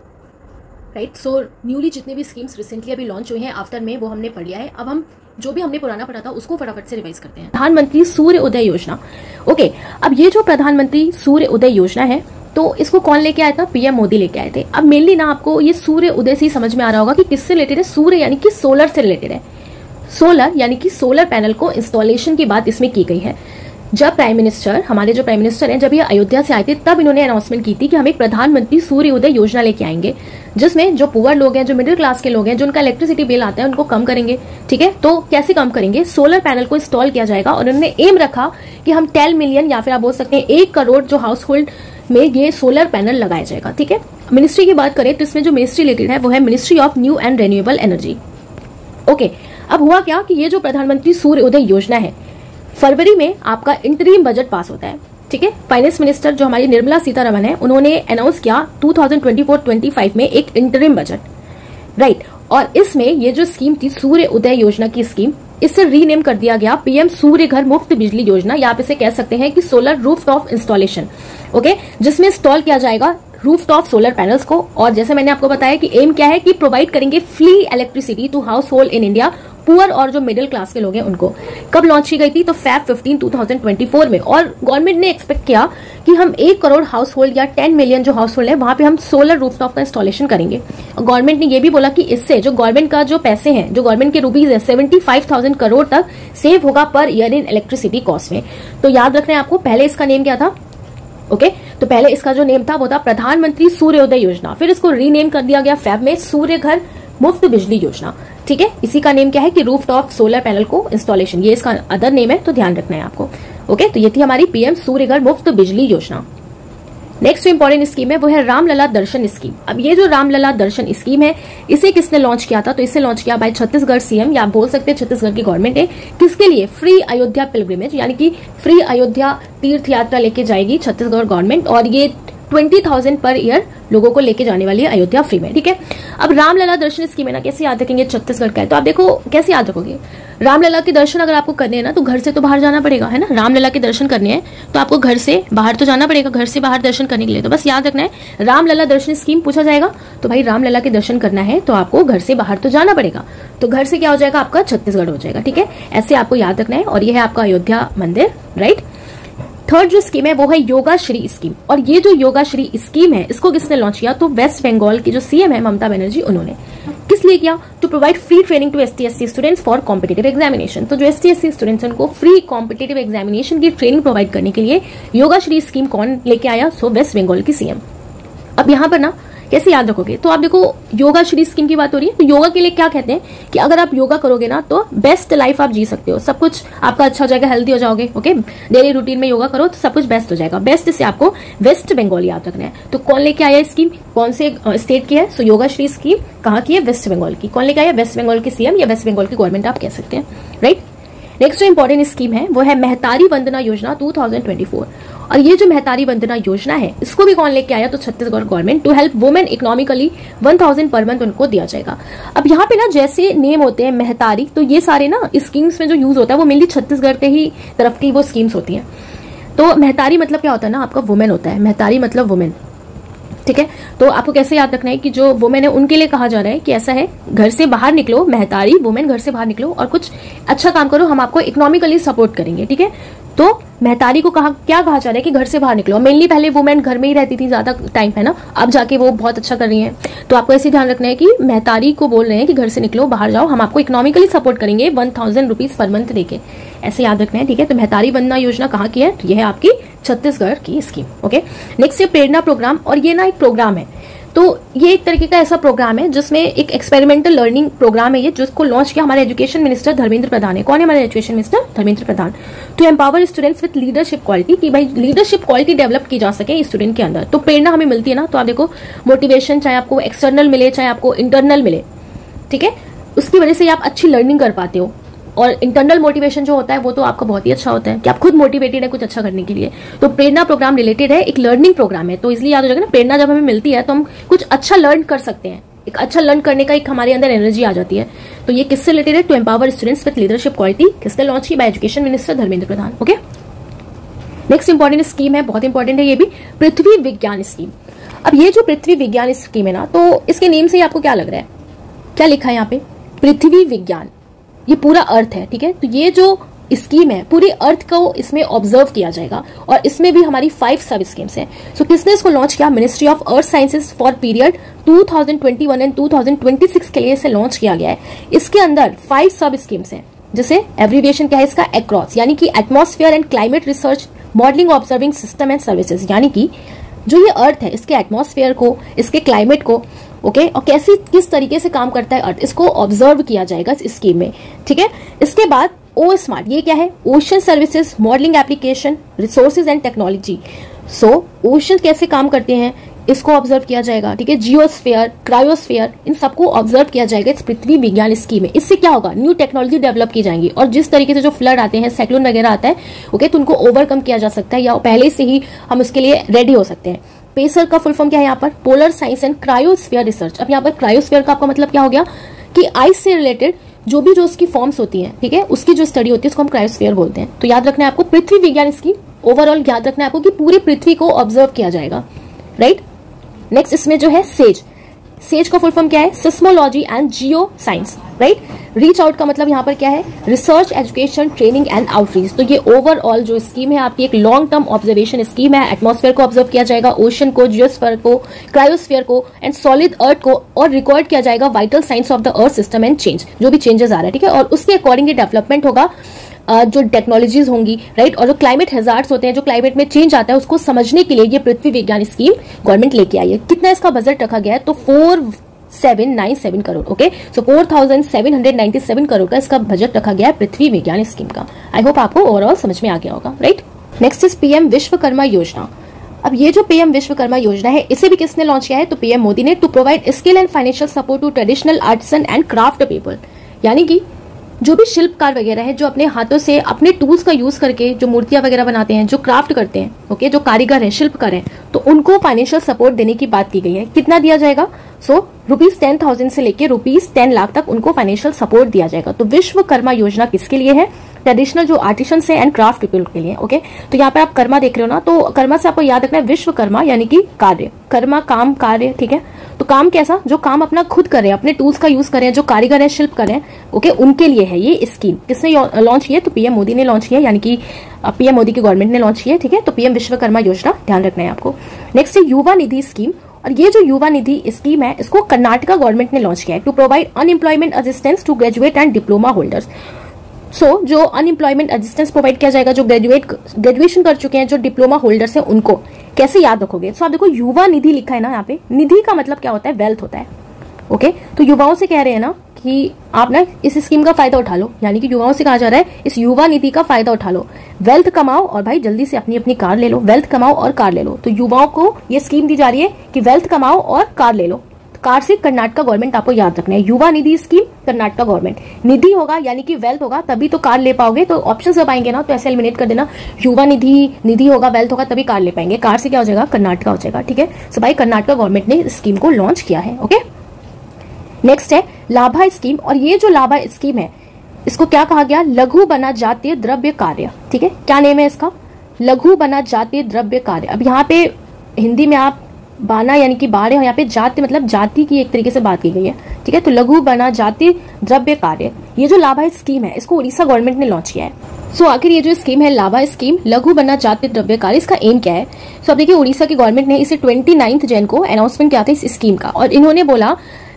right. So newly जितने भी स्कीम्स रिसेंटली अभी लॉन्च हुए हैं आफ्टर में, वो हमने पढ़ लिया है। अब हम जो भी हमने पुराना पढ़ा था उसको फटाफट से रिवाइज करते हैं। प्रधानमंत्री सूर्य उदय योजना, ओके। अब ये जो प्रधानमंत्री सूर्य उदय योजना है, तो इसको कौन लेके आया था, पीएम मोदी लेके आए थे। अब मेनली ना आपको ये सूर्य उदय से ही समझ में आ रहा होगा कि किससे रिलेटेड है, सूर्य यानी कि सोलर से रिलेटेड है। सोलर यानी कि सोलर पैनल को इंस्टॉलेशन की बात इसमें की गई है। जब प्राइम मिनिस्टर, हमारे जो प्राइम मिनिस्टर हैं, जब ये अयोध्या से आए थे तब इन्होंने अनाउंसमेंट की थी कि हम एक प्रधानमंत्री सूर्य उदय योजना लेके आएंगे, जिसमें जो पुअर लोग हैं, जो मिडिल क्लास के लोग हैं, जो उनका इलेक्ट्रिसिटी बिल आता है उनको कम करेंगे। ठीक है, तो कैसे कम करेंगे? सोलर पैनल को इंस्टॉल किया जाएगा और उन्होंने एम रखा कि हम 10 मिलियन या फिर आप बोल सकते हैं 1 करोड़ जो हाउस होल्ड में ये सोलर पैनल लगाया जाएगा। ठीक है, मिनिस्ट्री की बात करें तो इसमें जो मिनिस्ट्री रिलेटेड है वो है ministry of new and renewable energy. Okay, अब हुआ क्या कि ये जो प्रधानमंत्री सूर्य उदय योजना है, फरवरी में आपका इंटरिम बजट पास होता है। ठीक है, फाइनेंस मिनिस्टर जो हमारी निर्मला सीतारमण है, उन्होंने अनाउंस किया 2024-25 में एक इंटरिम बजट, राइट। और इसमें ये जो स्कीम थी सूर्य उदय योजना की स्कीम, इसे रीनेम कर दिया गया पीएम सूर्य घर मुफ्त बिजली योजना, या आप इसे कह सकते हैं कि सोलर रूफटॉप इंस्टॉलेशन। ओके, जिसमें इंस्टॉल किया जाएगा रूफटॉप सोलर पैनल्स को। और जैसे मैंने आपको बताया कि एम क्या है कि प्रोवाइड करेंगे free electricity to household in India, poor और जो मिडिल क्लास के लोग हैं उनको। कब लॉन्च की गई थी? तो Feb 15, 2024 में। और गवर्नमेंट ने एक्सपेक्ट किया कि हम 1 करोड़ हाउस होल्ड या 10 मिलियन जो हाउस होल्ड है वहां पे हम सोलर रूफटॉप का इंस्टॉलेशन करेंगे। और गवर्नमेंट ने ये भी बोला कि इससे जो गवर्नमेंट का जो पैसे हैं, जो गवर्नमेंट के रुपीज है, 75,000 करोड़ तक सेव होगा per year in electricity cost में। तो याद रखना है आपको, पहले इसका नेम क्या था? ओके, तो पहले इसका जो नेम था वो था प्रधानमंत्री सूर्योदय योजना, फिर इसको रीनेम कर दिया गया फेब में सूर्य घर मुफ्त बिजली योजना। ठीक है, इसी का नेम क्या है कि रूफटॉप सोलर पैनल को इंस्टॉलेशन, ये इसका अदर नेम है, तो ध्यान रखना है आपको। ओके, तो ये थी हमारी पीएम सूर्य घर मुफ्त बिजली योजना। नेक्स्ट जो इंपॉर्टेंट स्कीम है वो है रामलला दर्शन स्कीम। अब ये जो रामलला दर्शन स्कीम है, इसे किसने लॉन्च किया था? तो इसे लॉन्च किया बाय छत्तीसगढ़ सीएम, या आप बोल सकते हैं छत्तीसगढ़ की गवर्नमेंट है। किसके लिए? फ्री अयोध्या पिलग्रिमेज, यानी कि फ्री अयोध्या तीर्थ यात्रा लेके जाएगी छत्तीसगढ़ गवर्नमेंट, और ये 20,000 पर ईयर लोगों को लेके जाने वाली है अयोध्या फ्री में। ठीक है, अब रामलला दर्शन स्कीम है ना, कैसे याद रखेंगे? छत्तीसगढ़ का है, तो आप देखो कैसे याद रखोगे। रामलला के दर्शन अगर आपको करने हैं ना, तो घर से तो बाहर जाना पड़ेगा, है ना। रामलला के दर्शन करने हैं तो आपको घर से बाहर तो जाना पड़ेगा, घर से बाहर दर्शन करने के लिए। तो बस याद रखना है, रामलला दर्शन स्कीम पूछा जाएगा तो भाई रामलला के दर्शन करना है तो आपको घर से बाहर तो जाना पड़ेगा, तो घर से क्या हो जाएगा? आपका छत्तीसगढ़ हो जाएगा। ठीक है, ऐसे आपको याद रखना है। और यह है आपका अयोध्या मंदिर, राइट। थर्ड जो स्कीम है वो है योगा श्री स्कीम। और ये जो योगा श्री स्कीम है, इसको किसने लॉन्च किया? तो वेस्ट बंगाल की जो सीएम है ममता बनर्जी, उन्होंने। किस लिए किया? To provide free training to ST/SC students for competitive examination. तो जो ST/SC स्टूडेंट्स हैं उनको फ्री कॉम्पिटेटिव एग्जामिनेशन की ट्रेनिंग प्रोवाइड करने के लिए योगा श्री स्कीम कौन लेके आया? सो वेस्ट बंगाल की सीएम। अब यहाँ पर ना कैसे याद रखोगे? तो आप देखो, योगा श्री स्कीम की बात हो रही है, तो योगा के लिए क्या कहते हैं कि अगर आप योगा करोगे ना तो बेस्ट लाइफ आप जी सकते हो, सब कुछ आपका अच्छा हो जाएगा, हेल्दी हो जाओगे। ओके, डेली रूटीन में योगा करो तो सब कुछ बेस्ट हो जाएगा। बेस्ट से आपको वेस्ट बंगाल याद रखना है। तो कौन लेके आया स्कीम? कौन से स्टेट की है? सो योगा श्री स्कीम कहाँ की है? वेस्ट बंगाल की। कौन लेके आया? वेस्ट बंगाल की सीएम या वेस्ट बंगाल की गवर्नमेंट आप कह सकते हैं, राइट। नेक्स्ट जो इंपॉर्टेंट स्कीम है वो है महतारी वंदना योजना 2024। और ये जो महतारी वंदना योजना है, इसको भी कौन लेके आया? तो Chhattisgarh government. To help women economically 1,000 per month उनको दिया जाएगा। अब यहाँ पे ना जैसे नेम होते हैं महतारी, तो ये सारे ना स्कीम्स में जो यूज होता है वो मेनली छत्तीसगढ़ के ही तरफ की वो स्कीम्स होती हैं। तो महतारी मतलब क्या होता है ना, आपका वुमेन होता है, महतारी मतलब वुमेन। ठीक है, तो आपको कैसे याद रखना है कि जो वुमेन है उनके लिए कहा जा रहा है कि ऐसा है, घर से बाहर निकलो, महतारी वुमेन घर से बाहर निकलो और कुछ अच्छा काम करो, हम आपको इकोनॉमिकली सपोर्ट करेंगे। ठीक है, तो महतारी को क्या कहा जा रहा है कि घर से बाहर निकलो। मेनली पहले वुमेन घर में ही रहती थी ज्यादा टाइम, है ना, अब जाके वो बहुत अच्छा कर रही हैं। तो आपको ऐसे ध्यान रखना है कि महतारी को बोल रहे हैं कि घर से निकलो, बाहर जाओ, हम आपको इकोनॉमिकली सपोर्ट करेंगे 1,000 रुपीज पर मंथ देके, ऐसे याद रखना है। ठीक है, तो महतारी वंदना योजना कहाँ की है? तो यह है आपकी छत्तीसगढ़ की स्कीम। ओके, नेक्स्ट है प्रेरणा प्रोग्राम। और ये ना एक प्रोग्राम है, तो ये एक तरीके का ऐसा प्रोग्राम है जिसमें एक एक्सपेरिमेंटल लर्निंग प्रोग्राम है ये, जिसको लॉन्च किया हमारे एजुकेशन मिनिस्टर धर्मेंद्र प्रधान ने। कौन है हमारे education minister? Dharmendra Pradhan. To empower students with leadership quality, कि भाई लीडरशिप क्वालिटी डेवलप की जा सके स्टूडेंट के अंदर। तो प्रेरणा हमें मिलती है ना, तो आप देखो मोटिवेशन चाहे आपको एक्सटर्नल मिले चाहे आपको इंटरनल मिले, ठीक है, उसकी वजह से आप अच्छी लर्निंग कर पाते हो। और इंटरनल मोटिवेशन जो होता है वो तो आपका बहुत ही अच्छा होता है कि आप खुद मोटिवेटेड है कुछ अच्छा करने के लिए। तो प्रेरणा प्रोग्राम रिलेटेड है, एक लर्निंग प्रोग्राम है, तो इसलिए याद हो जाएगा ना, प्रेरणा जब हमें मिलती है तो हम कुछ अच्छा लर्न कर सकते हैं, एक अच्छा लर्न करने का एक हमारे अंदर एनर्जी आ जाती है। तो ये किससे रिलेटेड है? To empower students with leadership quality, किसने लॉन्च की? By education minister Dharmendra Pradhan. Okay, next important scheme है, बहुत इंपॉर्टेंट है ये भी, पृथ्वी विज्ञान स्कीम। अब ये जो पृथ्वी विज्ञान स्कीम है ना, तो इसके नेम से ही आपको क्या लग रहा है? क्या लिखा है यहाँ पे? पृथ्वी विज्ञान, ये पूरा अर्थ है। ठीक है, तो ये जो स्कीम है पूरी अर्थ को इसमें ऑब्जर्व किया जाएगा और इसमें भी हमारी 5 सब स्कीम्स हैं। सो किसने इसको लॉन्च किया? Ministry of earth sciences for period 2021 and 2026 के लिए इसे लॉन्च किया गया है। इसके अंदर 5 सब स्कीम्स हैं, जैसे एब्रीविएशन क्या है इसका? एक्रॉस, यानी कि atmosphere and climate research modelling observing system and services, यानी कि जो ये अर्थ है इसके एटमॉस्फेयर को, इसके क्लाइमेट को, ओके, और कैसी किस तरीके से काम करता है अर्थ, इसको ऑब्जर्व किया जाएगा इस स्कीम में, ठीक है। इसके बाद ओ स्मार्ट, ये क्या है? Ocean services modelling application resources and technology. So ocean कैसे काम करते हैं इसको ऑब्जर्व किया जाएगा, ठीक है। जियोस्फीयर, क्रायोस्फीयर, इन सबको ऑब्जर्व किया जाएगा इस पृथ्वी विज्ञान स्कीम में। इससे क्या होगा? न्यू टेक्नोलॉजी डेवलप की जाएंगी और जिस तरीके से जो फ्लड आते हैं, साइक्लोन वगैरह आता है, ओके, तो उनको ओवरकम किया जा सकता है या पहले से ही हम उसके लिए रेडी हो सकते हैं। पेसर का फुल फॉर्म क्या है यहाँ पर? Polar science and cryosphere research. अब यहाँ पर क्रायोस्फीयर का आपका मतलब क्या हो गया कि आइस से रिलेटेड जो उसकी फॉर्म्स होती हैं, ठीक है, उसकी जो स्टडी होती है उसको हम क्रायोस्फीयर बोलते हैं। तो याद रखना है आपको पृथ्वी विज्ञान स्कीम ओवरऑल याद रखना है आपको कि पूरी पृथ्वी को ऑब्जर्व किया जाएगा, राइट। नेक्स्ट इसमें जो है सेज, सेज का फुल फॉर्म क्या है? Seismology and geo science, right. Reach out का मतलब यहाँ पर क्या है? Research, education, training and outreach. तो ये ओवरऑल जो स्कीम है आपकी एक लॉन्ग टर्म ऑब्जर्वेशन स्कीम है। एटमॉस्फेयर को ऑब्जर्व किया जाएगा, ओशन को, जियोस्फीयर को, क्रायोस्फीयर को एंड सॉलिड अर्थ को, और रिकॉर्ड किया जाएगा vital science of the earth system and change, जो भी चेंजेस आ रहा है, ठीक है, और उसके अकॉर्डिंग डेवलपमेंट होगा, जो टेक्नोलॉजीज होंगी, राइट, और जो क्लाइमेट हैजार्ड्स होते हैं, जो क्लाइमेट में चेंज आता है, उसको समझने के लिए ये पृथ्वी विज्ञान स्कीम गवर्नमेंट लेके आई है। कितना इसका बजट रखा गया है? तो 4797 करोड़, ओके। सो 4797 करोड़ का इसका बजट रखा गया है पृथ्वी विज्ञान स्कीम का। आई होप आपको ओवरऑल समझ में आ गया होगा, right. Next is PM Vishwakarma योजना। अब ये जो पीएम विश्वकर्मा योजना है इसे भी किसने लॉन्च किया है? तो पीएम मोदी ने, to provide skill and financial support to traditional artisan and craft people, यानी कि जो भी शिल्पकार वगैरह है, जो अपने हाथों से अपने टूल्स का यूज करके जो मूर्तियां वगैरह बनाते हैं, जो क्राफ्ट करते हैं, ओके, जो कारीगर हैं, शिल्पकार हैं, तो उनको फाइनेंशियल सपोर्ट देने की बात की गई है। कितना दिया जाएगा? सो ₹10,000 से लेके ₹10 लाख तक उनको फाइनेंशियल सपोर्ट दिया जाएगा। तो विश्वकर्मा योजना किसके लिए है? ट्रेडिशनल जो आर्टिशंस है एंड क्राफ्ट पीपल के लिए, ओके। तो यहाँ पे आप कर्मा देख रहे हो ना, तो कर्मा से आपको याद रखना है विश्वकर्मा यानी कि कार्य, कर्मा काम, कार्य, ठीक है। तो काम कैसा? जो काम अपना खुद कर रहे हैं, अपने टूल्स का यूज कर रहे हैं, जो कारीगर है, शिल्प कर रहे हैं, ओके, उनके लिए है ये स्कीम। किसने लॉन्च की है? तो पीएम मोदी ने लॉन्च किया, यानी कि पीएम मोदी की गवर्नमेंट ने लॉन्च किया है, ठीक है। तो पीएम विश्वकर्मा योजना ध्यान रखना है आपको। नेक्स्ट है युवा निधि स्कीम, और ये जो युवा निधि स्कीम है इसको कर्नाटका गवर्नमेंट ने लॉन्च किया है, to provide unemployment assistance to graduate and diploma holders. So जो अनएम्प्लॉयमेंट असिस्टेंस प्रोवाइड किया जाएगा, जो ग्रेजुएशन कर चुके हैं, जो डिप्लोमा होल्डर्स हैं, उनको कैसे याद रखोगे? तो आप देखो युवा निधि लिखा है ना यहाँ पे, निधि का मतलब क्या होता है? वेल्थ होता है, ओके। तो युवाओं से कह रहे हैं ना कि आप ना इस स्कीम का फायदा उठा लो, यानी कि युवाओं से कहा जा रहा है इस युवा निधि का फायदा उठा लो, वेल्थ कमाओ और भाई जल्दी से अपनी अपनी कार ले लो, वेल्थ कमाओ और कार ले लो। तो युवाओं को ये स्कीम दी जा रही है कि वेल्थ कमाओ और कार ले लो। कार से कर्नाटका गवर्नमेंट आपको याद रखना है, युवा निधि स्कीम कर्नाटका गवर्नमेंट। निधि होगा यानी कि वेल्थ होगा तभी तो कार ले पाओगे, तो ऑप्शन जब आएंगे ना तो ऐसे एलिमिनेट कर देना, युवा निधि, निधि होगा, वेल्थ होगा तभी कार ले पाएंगे, कार से क्या हो जाएगा? कर्नाटका हो जाएगा, ठीक है। सो भाई कर्नाटका गवर्नमेंट ने इस स्कीम को लॉन्च किया है, ओके। नेक्स्ट है लाभा स्कीम, और ये जो लाभा स्कीम है इसको क्या कहा गया? लघु बना जातीय द्रव्य कार्य, ठीक है। क्या नेम है इसका? लघु बना जातीय द्रव्य कार्य। अब यहाँ पे हिंदी में आप बाना यानी कि बारे, यहाँ पे जाति मतलब जाति की एक तरीके से बात की गई है, ठीक है। तो लघु बना जाति द्रव्य कार्य, ये जो लाभा स्कीम है इसको उड़ीसा गवर्नमेंट ने लॉन्च किया है। सो आखिर ये जो स्कीम है लाभा स्कीम लघु बना जाति द्रव्य कार्य, इसका एम क्या है? सो अब देखिए उड़ीसा की गवर्नमेंट ने इसे 29 जैन को अनाउंसमेंट किया था इस स्कीम का, और इन्होंने बोला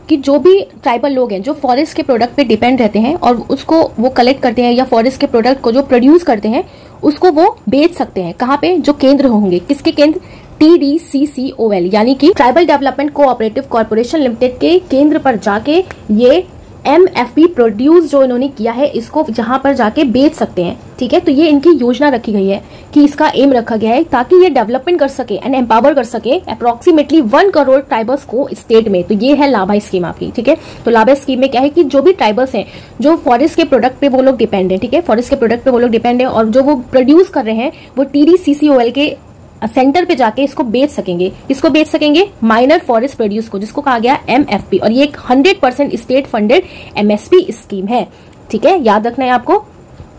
कि जो भी ट्राइबल लोग हैं जो फॉरेस्ट के प्रोडक्ट पे डिपेंड रहते हैं और उसको वो कलेक्ट करते हैं या फॉरेस्ट के प्रोडक्ट को जो प्रोड्यूस करते हैं उसको वो बेच सकते हैं। कहाँ पे? जो केंद्र होंगे, किसके केंद्र? TDCCOL यानी कि tribal development cooperative corporation limited के केंद्र पर जाके ये MFP प्रोड्यूस जो इन्होंने किया है इसको जहां पर जाके बेच सकते हैं, ठीक है। तो ये इनकी योजना रखी गई है कि इसका एम रखा गया है ताकि ये डेवलपमेंट कर सके एंड एम्पावर कर सके अप्रोक्सीमेटली 1 करोड़ ट्राइबल्स को स्टेट में। तो ये है लाभा स्कीम आपकी, ठीक है। तो लाभा स्कीम में क्या है कि जो भी ट्राइबल्स हैं जो फॉरेस्ट के प्रोडक्ट पे वो लोग डिपेंड है, ठीक है, फॉरेस्ट के प्रोडक्ट पे वो लोग डिपेंड है और जो वो प्रोड्यूस कर रहे हैं वो TDCCOL के सेंटर पे जाके इसको बेच सकेंगे। इसको बेच सकेंगे माइनर फॉरेस्ट प्रोड्यूस को, जिसको कहा गया MFP, और ये एक 100% स्टेट फंडेड MSP स्कीम है, ठीक है। याद रखना है आपको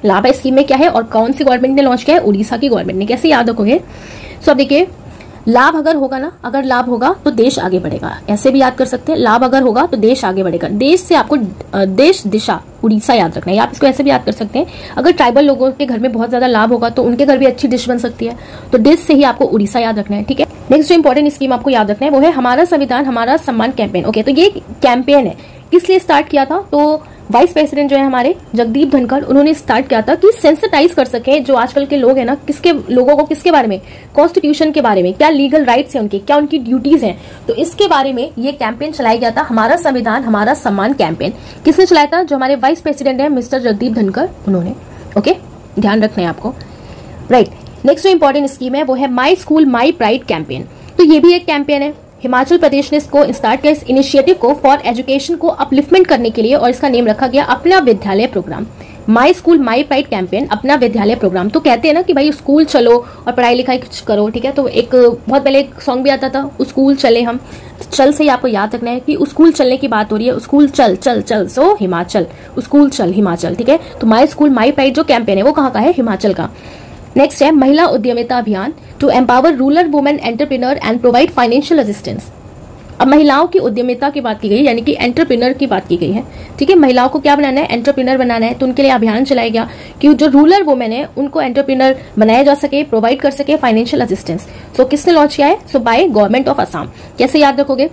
लाभा स्कीम में क्या है और कौन सी गवर्नमेंट ने लॉन्च किया है? उड़ीसा की गवर्नमेंट ने। कैसे याद रखोगे? सो अब देखिए लाभ अगर होगा ना, अगर लाभ होगा तो देश आगे बढ़ेगा, ऐसे भी याद कर सकते हैं, लाभ अगर होगा तो देश आगे बढ़ेगा। देश से आपको देश दिशा उड़ीसा याद रखना है, आप इसको ऐसे भी याद कर सकते हैं। अगर ट्राइबल लोगों के घर में बहुत ज्यादा लाभ होगा तो उनके घर भी अच्छी डिश बन सकती है, तो डिश से ही आपको उड़ीसा याद रखना है, ठीक है। नेक्स्ट जो इंपॉर्टेंट स्कीम आपको याद रखना है वो है हमारा संविधान हमारा सम्मान कैंपेन। ओके, तो ये कैंपेन है, किस लिए स्टार्ट किया था? तो वाइस प्रेसिडेंट जो है हमारे जगदीप धनखड़, उन्होंने स्टार्ट किया था कि सेंसिटाइज कर सके जो आजकल के लोग हैं ना, किसके लोगों को किसके बारे में, कॉन्स्टिट्यूशन के बारे में, क्या लीगल राइट्स हैं उनके, क्या उनकी ड्यूटीज हैं, तो इसके बारे में ये कैंपेन चलाया गया था, हमारा संविधान हमारा सम्मान कैंपेन। किसने चलाया था? जो हमारे वाइस प्रेसिडेंट है मिस्टर जगदीप धनखड़, उन्होंने। ओके, ध्यान रखना है आपको, राइट। नेक्स्ट जो इंपॉर्टेंट स्कीम है वो है माई स्कूल माई प्राइड कैंपेन। तो ये भी एक कैंपेन है, हिमाचल प्रदेश ने इसको स्टार्ट किया, इस इनिशिएटिव को फॉर एजुकेशन को अपलिफ्टमेंट करने के लिए, और इसका नेम रखा गया Apna Vidyalaya programme. My school my pride campaign, Apna Vidyalaya programme. तो कहते हैं ना कि भाई स्कूल चलो और पढ़ाई लिखाई करो, ठीक है। तो एक बहुत पहले एक सॉन्ग भी आता था, स्कूल चले हम, तो चल से ही आपको याद रखना है कि स्कूल चलने की बात हो रही है, स्कूल चल चल चल, सो हिमाचल, स्कूल चल हिमाचल, ठीक है। तो माई स्कूल माई प्राइड जो कैंपेन है वो कहाँ का है? हिमाचल का। नेक्स्ट है Mahila Udyamita Abhiyan to empower rural women entrepreneur and provide financial assistance. अब महिलाओं की उद्यमिता की बात की गई, यानी कि एंटरप्रेन्योर की बात की गई है, ठीक है। महिलाओं को क्या बनाना है? एंटरप्रेन्योर बनाना है। तो उनके लिए अभियान चलाया गया कि जो रूरल वुमेन है उनको एंटरप्रेन्योर बनाया जा सके, प्रोवाइड कर सके फाइनेंशियल असिस्टेंस। सो किसने लॉन्च किया है? सो बाय गवर्नमेंट ऑफ असम। कैसे याद रखोगे?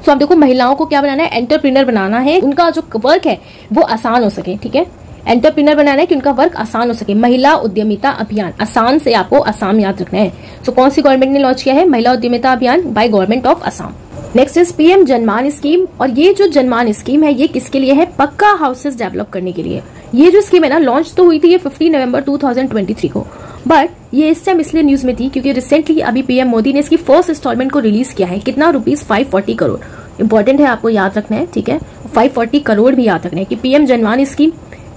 सो आप देखो, महिलाओं को क्या बनाना है? एंटरप्रेन्योर बनाना है, उनका जो वर्क है वो आसान हो सके, ठीक है। एंटरप्रेन्योर बनाना है कि उनका वर्क आसान हो सके। महिला उद्यमिता अभियान, आसान से आपको असम याद रखना है। सो कौन सी गवर्नमेंट ने लॉन्च किया है? Mahila Udyamita Abhiyan by government of Assam. Next is PM JANMAN scheme, और ये जो जनमान स्कीम है ये किसके लिए है? पक्का हाउसेस डेवलप करने के लिए। ये जो स्कीम है ना, लॉन्च तो हुई थी ये 15 नवंबर 2023 को, बट ये इस टाइम इसलिए न्यूज में थी क्योंकि रिसेंटली अभी पीएम मोदी ने इसकी फर्स्ट इंस्टॉलमेंट को रिलीज किया है। कितना? ₹540 करोड़। इंपॉर्टेंट है, आपको याद रखना है, ठीक है। 540 करोड़ भी याद रखना है कि पीएम जनमान स्कीम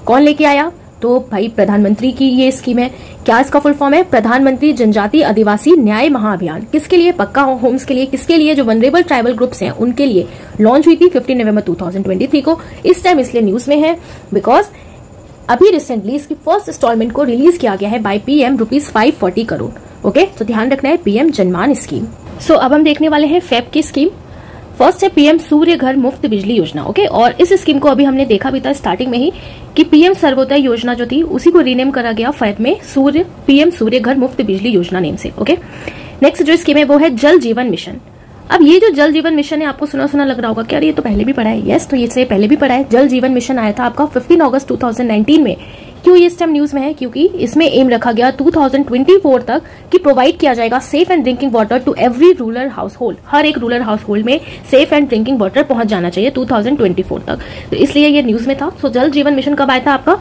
कौन लेके आया? तो भाई प्रधानमंत्री की ये स्कीम है। क्या इसका फुल फॉर्म है? प्रधानमंत्री जनजातीय आदिवासी न्याय महाअभियान। किसके लिए? पक्का होम्स के लिए। किसके लिए? जो वनरेबल ट्राइबल ग्रुप्स हैं उनके लिए लॉन्च हुई थी 15 नवंबर 2023 को। इस टाइम इसलिए न्यूज में है बिकॉज अभी रिसेंटली इसकी फर्स्ट इंस्टॉलमेंट को रिलीज किया गया है बाय पीएम ₹540 करोड़। ओके, तो ध्यान रखना है पीएम जनमान स्कीम। सो अब हम देखने वाले हैं फैब की स्कीम। फर्स्ट है पीएम सूर्य घर मुफ्त बिजली योजना। ओके, और इस स्कीम को अभी हमने देखा भी था स्टार्टिंग में ही कि पीएम सर्वोदय योजना जो थी उसी को रीनेम करा गया फैब में पीएम सूर्य घर मुफ्त बिजली योजना नेम से। ओके, नेक्स्ट जो स्कीम है वो है जल जीवन मिशन। अब ये जो जल जीवन मिशन है आपको सुना सुना लग रहा होगा कि यार ये तो पहले भी पढ़ा है। यस, तो ये पहले भी पढ़ा है। जल जीवन मिशन आया था आपका 15 अगस्त 2019 में। क्यों ये इस टाइम न्यूज में है? क्योंकि इसमें एम रखा गया 2024 तक कि प्रोवाइड किया जाएगा safe and drinking water to every rural household. हर एक रूरल हाउस होल्ड में सेफ एंड ड्रिंकिंग वाटर पहुंच जाना चाहिए 2024 तक। तो इसलिए ये न्यूज में था। सो जल जीवन मिशन कब आया था आपका?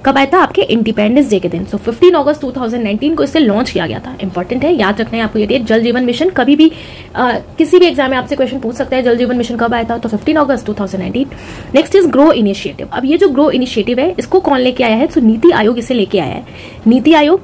कब आया था? आपके इंडिपेंडेंस डे के दिन। सो 15 अगस्त 2019 को इसे लॉन्च किया गया था। इंपॉर्टेंट है, याद रखना है आपको ये डेट। जल जीवन मिशन कभी भी किसी भी एग्जाम में आपसे क्वेश्चन पूछ सकता है, जल जीवन मिशन कब आया था? तो 15 अगस्त 2019। Next is grow initiative. अब ये जो ग्रो इनिशिएटिव है इसको कौन लेके आया है? तो नीति आयोग इसे लेके आया है। नीति आयोग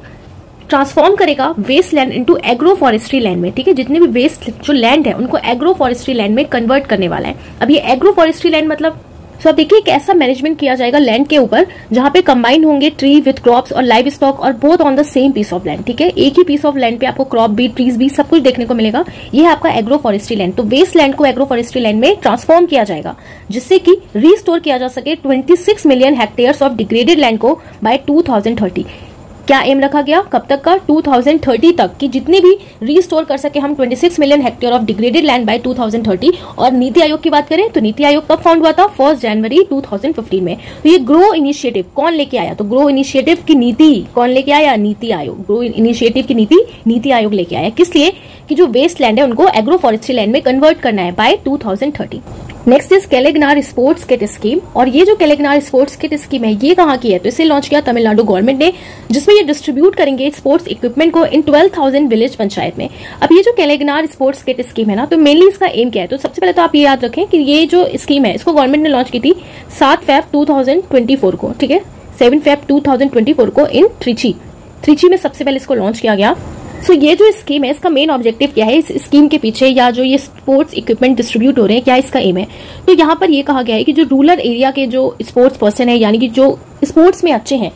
ट्रांसफॉर्म करेगा waste land into agro forestry land में, ठीक है। जितने भी वेस्ट जो लैंड है उनको एग्रो फॉरेस्ट्री लैंड में कन्वर्ट करने वाला है। अब ये एग्रो फॉरेस्ट्री लैंड मतलब तो आप देखिए एक ऐसा मैनेजमेंट किया जाएगा लैंड के ऊपर जहां पे कंबाइन होंगे ट्री विद क्रॉप्स और लाइव स्टॉक और both on the same piece of land, ठीक है। एक ही पीस ऑफ लैंड पे आपको क्रॉप भी, ट्रीज भी, सब कुछ देखने को मिलेगा। ये है आपका एग्रो फॉरेस्ट्री लैंड। तो वेस्ट लैंड को एग्रो फॉरेस्ट्री लैंड में ट्रांसफॉर्म किया जाएगा जिससे कि रीस्टोर किया जा सके 26 million hectares of degraded land को बाय 2030। क्या एम रखा गया? कब तक का? 2030 तक कि जितनी भी रीस्टोर कर सके हम 26 million hectare of degraded land by 2030। और नीति आयोग की बात करें तो नीति आयोग कब फाउंड हुआ था? 1 जनवरी 2015 में। तो ये ग्रो इनिशिएटिव कौन लेके आया? तो ग्रो इनिशिएटिव की नीति कौन लेके आया? नीति आयोग। ग्रो इनिशिएटिव की नीति नीति आयोग लेके आया। किस लिए? कि जो वेस्ट लैंड है उनको एग्रो फॉरेस्ट्री लैंड में कन्वर्ट करना है by 2030। Next is Kalaignar sports kit scheme. और ये जो केलेगनार स्पोर्ट्स किट स्कीम है ये कहाँ की है? तो इसे लॉन्च किया तमिलनाडु गवर्नमेंट ने, जिसमें ये डिस्ट्रीब्यूट करेंगे स्पोर्ट्स इक्विपमेंट को इन 12,000 विलेज पंचायत में। अब ये जो केलेगनार स्पोर्ट्स किट स्कीम है ना, तो मेनली इसका एम क्या है? तो सबसे पहले तो आप ये याद रखें कि ये जो स्कीम है इसको गवर्नमेंट ने लॉन्च की थी 7 फेब 2024 को, ठीक है। 7 फेब 2024 को इन त्रिची में सबसे पहले इसको लॉन्च किया गया। सो ये जो स्कीम है इसका मेन ऑब्जेक्टिव क्या है? इस स्कीम के पीछे या जो ये स्पोर्ट्स इक्विपमेंट डिस्ट्रीब्यूट हो रहे हैं क्या इसका एम है? तो यहाँ पर ये कहा गया है कि जो रूरल एरिया के जो स्पोर्ट्स पर्सन है यानी कि जो स्पोर्ट्स में अच्छे हैं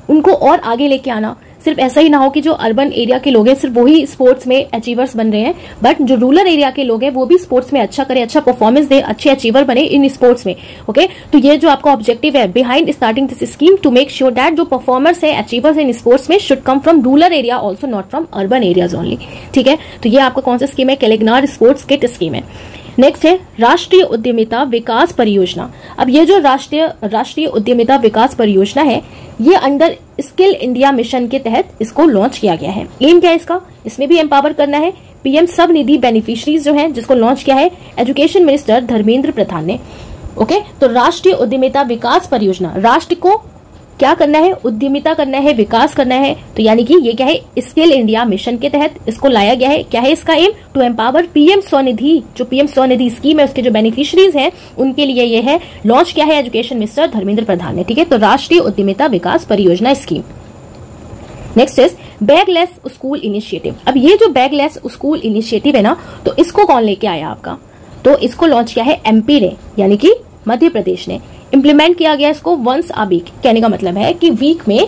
उनको और आगे लेके आना, सिर्फ ऐसा ही ना हो कि जो अर्बन एरिया के लोग हैं सिर्फ वही स्पोर्ट्स में अचीवर्स बन रहे हैं, बट जो रूरल एरिया के लोग हैं वो भी स्पोर्ट्स में अच्छा करें, अच्छा परफॉर्मेंस दे, अच्छे अचीवर बने इन स्पोर्ट्स में। ओके, तो ये जो आपका ऑब्जेक्टिव है behind starting this scheme to make sure that जो परफॉर्मर्स है, अचीवर्स इन स्पोर्ट्स में should come from rural area also, not from urban areas only. ठीक है, तो ये आपका कौन सा स्कीम है? केलेगनार स्पोर्ट्स किट स्कीम है। नेक्स्ट है राष्ट्रीय उद्यमिता विकास परियोजना। अब ये जो राष्ट्रीय उद्यमिता विकास परियोजना है, ये अंडर स्किल इंडिया मिशन के तहत इसको लॉन्च किया गया है। एम क्या है इसका? इसमें भी एम्पावर करना है पीएम सब निधि बेनिफिशियरीज जो है, जिसको लॉन्च किया है एजुकेशन मिनिस्टर धर्मेंद्र प्रधान ने। ओके, तो राष्ट्रीय उद्यमिता विकास परियोजना, राष्ट्र को क्या करना है? उद्यमिता करना है, विकास करना है। तो यानी कि ये क्या है? स्किल इंडिया मिशन के तहत इसको लाया गया है। क्या है इसका aim? To empower PM SVANidhi, जो पीएम स्वनिधि स्कीम है उसके जो बेनिफिशियरीज हैं उनके लिए ये है। लॉन्च किया है एजुकेशन मिनिस्टर धर्मेंद्र प्रधान ने। ठीक है, तो राष्ट्रीय उद्यमिता विकास परियोजना scheme. Next is bagless school initiative. अब ये जो बैगलेस स्कूल इनिशिएटिव है ना, तो इसको कौन लेके आया आपका? तो इसको लॉन्च किया है एमपी ने, यानी कि मध्य प्रदेश ने। इम्प्लीमेंट किया गया इसको वंस अ वीक। कहने का मतलब है कि वीक में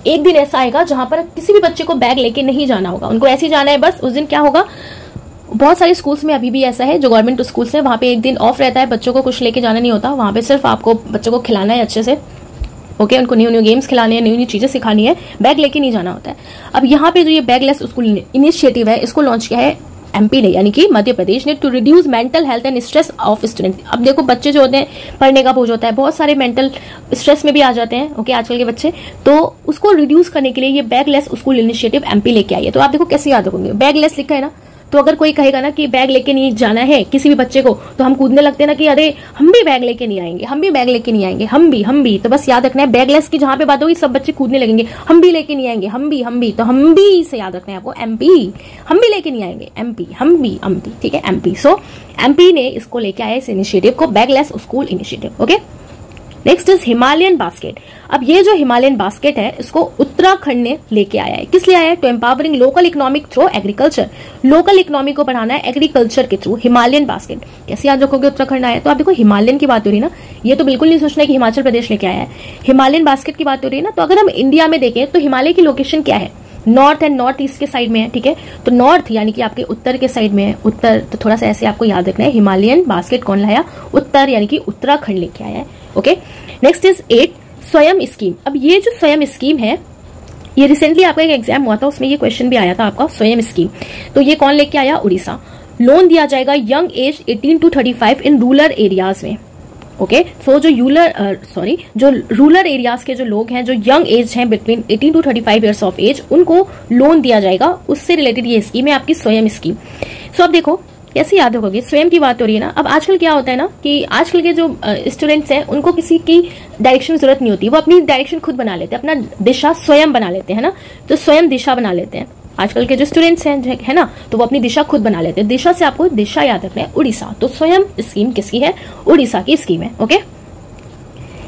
एक दिन ऐसा आएगा जहां पर किसी भी बच्चे को बैग लेके नहीं जाना होगा, उनको ऐसे ही जाना है बस। उस दिन क्या होगा? बहुत सारे स्कूल्स में अभी भी ऐसा है, जो गवर्नमेंट स्कूल्स है वहां पे एक दिन ऑफ रहता है, बच्चों को कुछ लेके जाना नहीं होता। वहां पे सिर्फ आपको बच्चों को खिलाना है अच्छे से। ओके, उनको न्यू न्यू गेम्स खिलानी है, न्यू न्यू चीजें सिखानी है, बैग लेके नहीं जाना होता है। अब यहाँ पे जो ये बैगलेस स्कूल इनिशिएटिव है, इसको लॉन्च किया है एमपी ने, यानी कि मध्य प्रदेश ने, to reduce mental health and stress of student. अब देखो बच्चे जो होते हैं, पढ़ने का बोझ होता है, बहुत सारे मेंटल स्ट्रेस में भी आ जाते हैं। ओके, आजकल के बच्चे, तो उसको रिड्यूस करने के लिए ये बैगलेस स्कूल इनिशिएटिव एमपी लेके आई है। तो आप देखो कैसे याद रखोगे, बैगलेस लिखा है ना, तो अगर कोई कहेगा ना कि बैग लेके नहीं जाना है किसी भी बच्चे को, तो हम कूदने लगते हैं ना कि अरे हम भी बैग लेके नहीं आएंगे, हम भी बैग लेके नहीं आएंगे, हम भी। तो बस याद रखना है बैगलेस की जहां पे बात होगी सब बच्चे कूदने लगेंगे, हम भी लेके नहीं आएंगे, हम भी। तो हम भी से याद रखना है आपको, एमपी, हम भी लेके नहीं आएंगे, एमपी, हम भी। ठीक है, एमपी। सो एमपी ने इसको लेके आया इस इनिशिएटिव को, bagless school initiative. Okay, next is Himalayan basket. अब ये जो हिमालयन बास्केट है, इसको उत्तराखंड ने लेके आया है। किस लिए आया है? To empowering local economic through agriculture, local economy को बढ़ाना है एग्रीकल्चर के थ्रू। हिमालयन बास्केट कैसे याद रखोगे? उत्तराखंड आया। तो आप देखो हिमालयन की बात हो रही है ना, ये तो बिल्कुल नहीं सोचना कि हिमाचल प्रदेश लेके आया है। हिमालयन बास्केट की बात हो रही है ना, तो अगर हम इंडिया में देखें तो हिमालय की लोकेशन क्या है? नॉर्थ एंड नॉर्थ ईस्ट के साइड में है। ठीक है, तो नॉर्थ यानी कि आपके उत्तर के साइड में है, उत्तर। तो थोड़ा सा ऐसे आपको याद रखना है, हिमालयन बास्केट कौन लाया? उत्तर, यानी कि उत्तराखंड लेके आया है। ओके, नेक्स्ट इज 8 स्वयं स्कीम। अब ये जो स्वयं स्कीम है, ये रिसेंटली आपका एक एग्जाम हुआ था, उसमें ये क्वेश्चन भी आया था आपका, स्वयं स्कीम। तो ये कौन लेके आया? उड़ीसा। लोन दिया जाएगा young age 18 to 35 in rural areas में। ओके, सो जो रूरल एरियाज के जो लोग हैं, जो यंग एज हैं between 18 to 35 years of age, उनको लोन दिया जाएगा। उससे रिलेटेड ये स्कीम है आपकी स्वयं स्कीम। सो अब देखो कैसे याद रखोगे, स्वयं की बात हो रही है ना। अब आजकल क्या होता है ना कि आजकल के जो स्टूडेंट्स हैं उनको किसी की डायरेक्शन की जरूरत नहीं होती, वो अपनी डायरेक्शन खुद बना लेते हैं, अपना दिशा स्वयं बना लेते हैं ना, तो स्वयं दिशा बना लेते हैं। आजकल के जो स्टूडेंट्स हैं है ना, तो वो अपनी दिशा खुद बना लेते हैं। दिशा से आपको दिशा याद रखना है, उड़ीसा। तो स्वयं स्कीम किसकी है? उड़ीसा की स्कीम है। ओके,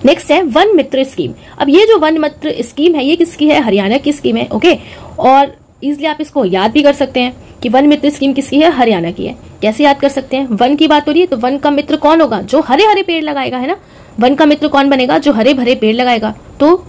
नेक्स्ट है वन मित्र स्कीम। अब ये जो वन मित्र स्कीम है, ये किसकी है? हरियाणा की स्कीम है। ओके, और इजिली आप इसको याद भी कर सकते हैं कि वन मित्र स्कीम किसकी है? हरियाणा की है। कैसे याद कर सकते हैं? वन की बात हो रही है तो वन का मित्र कौन होगा? जो हरे हरे पेड़ लगाएगा, है ना। वन का मित्र कौन बनेगा? जो हरे भरे पेड़ लगाएगा। तो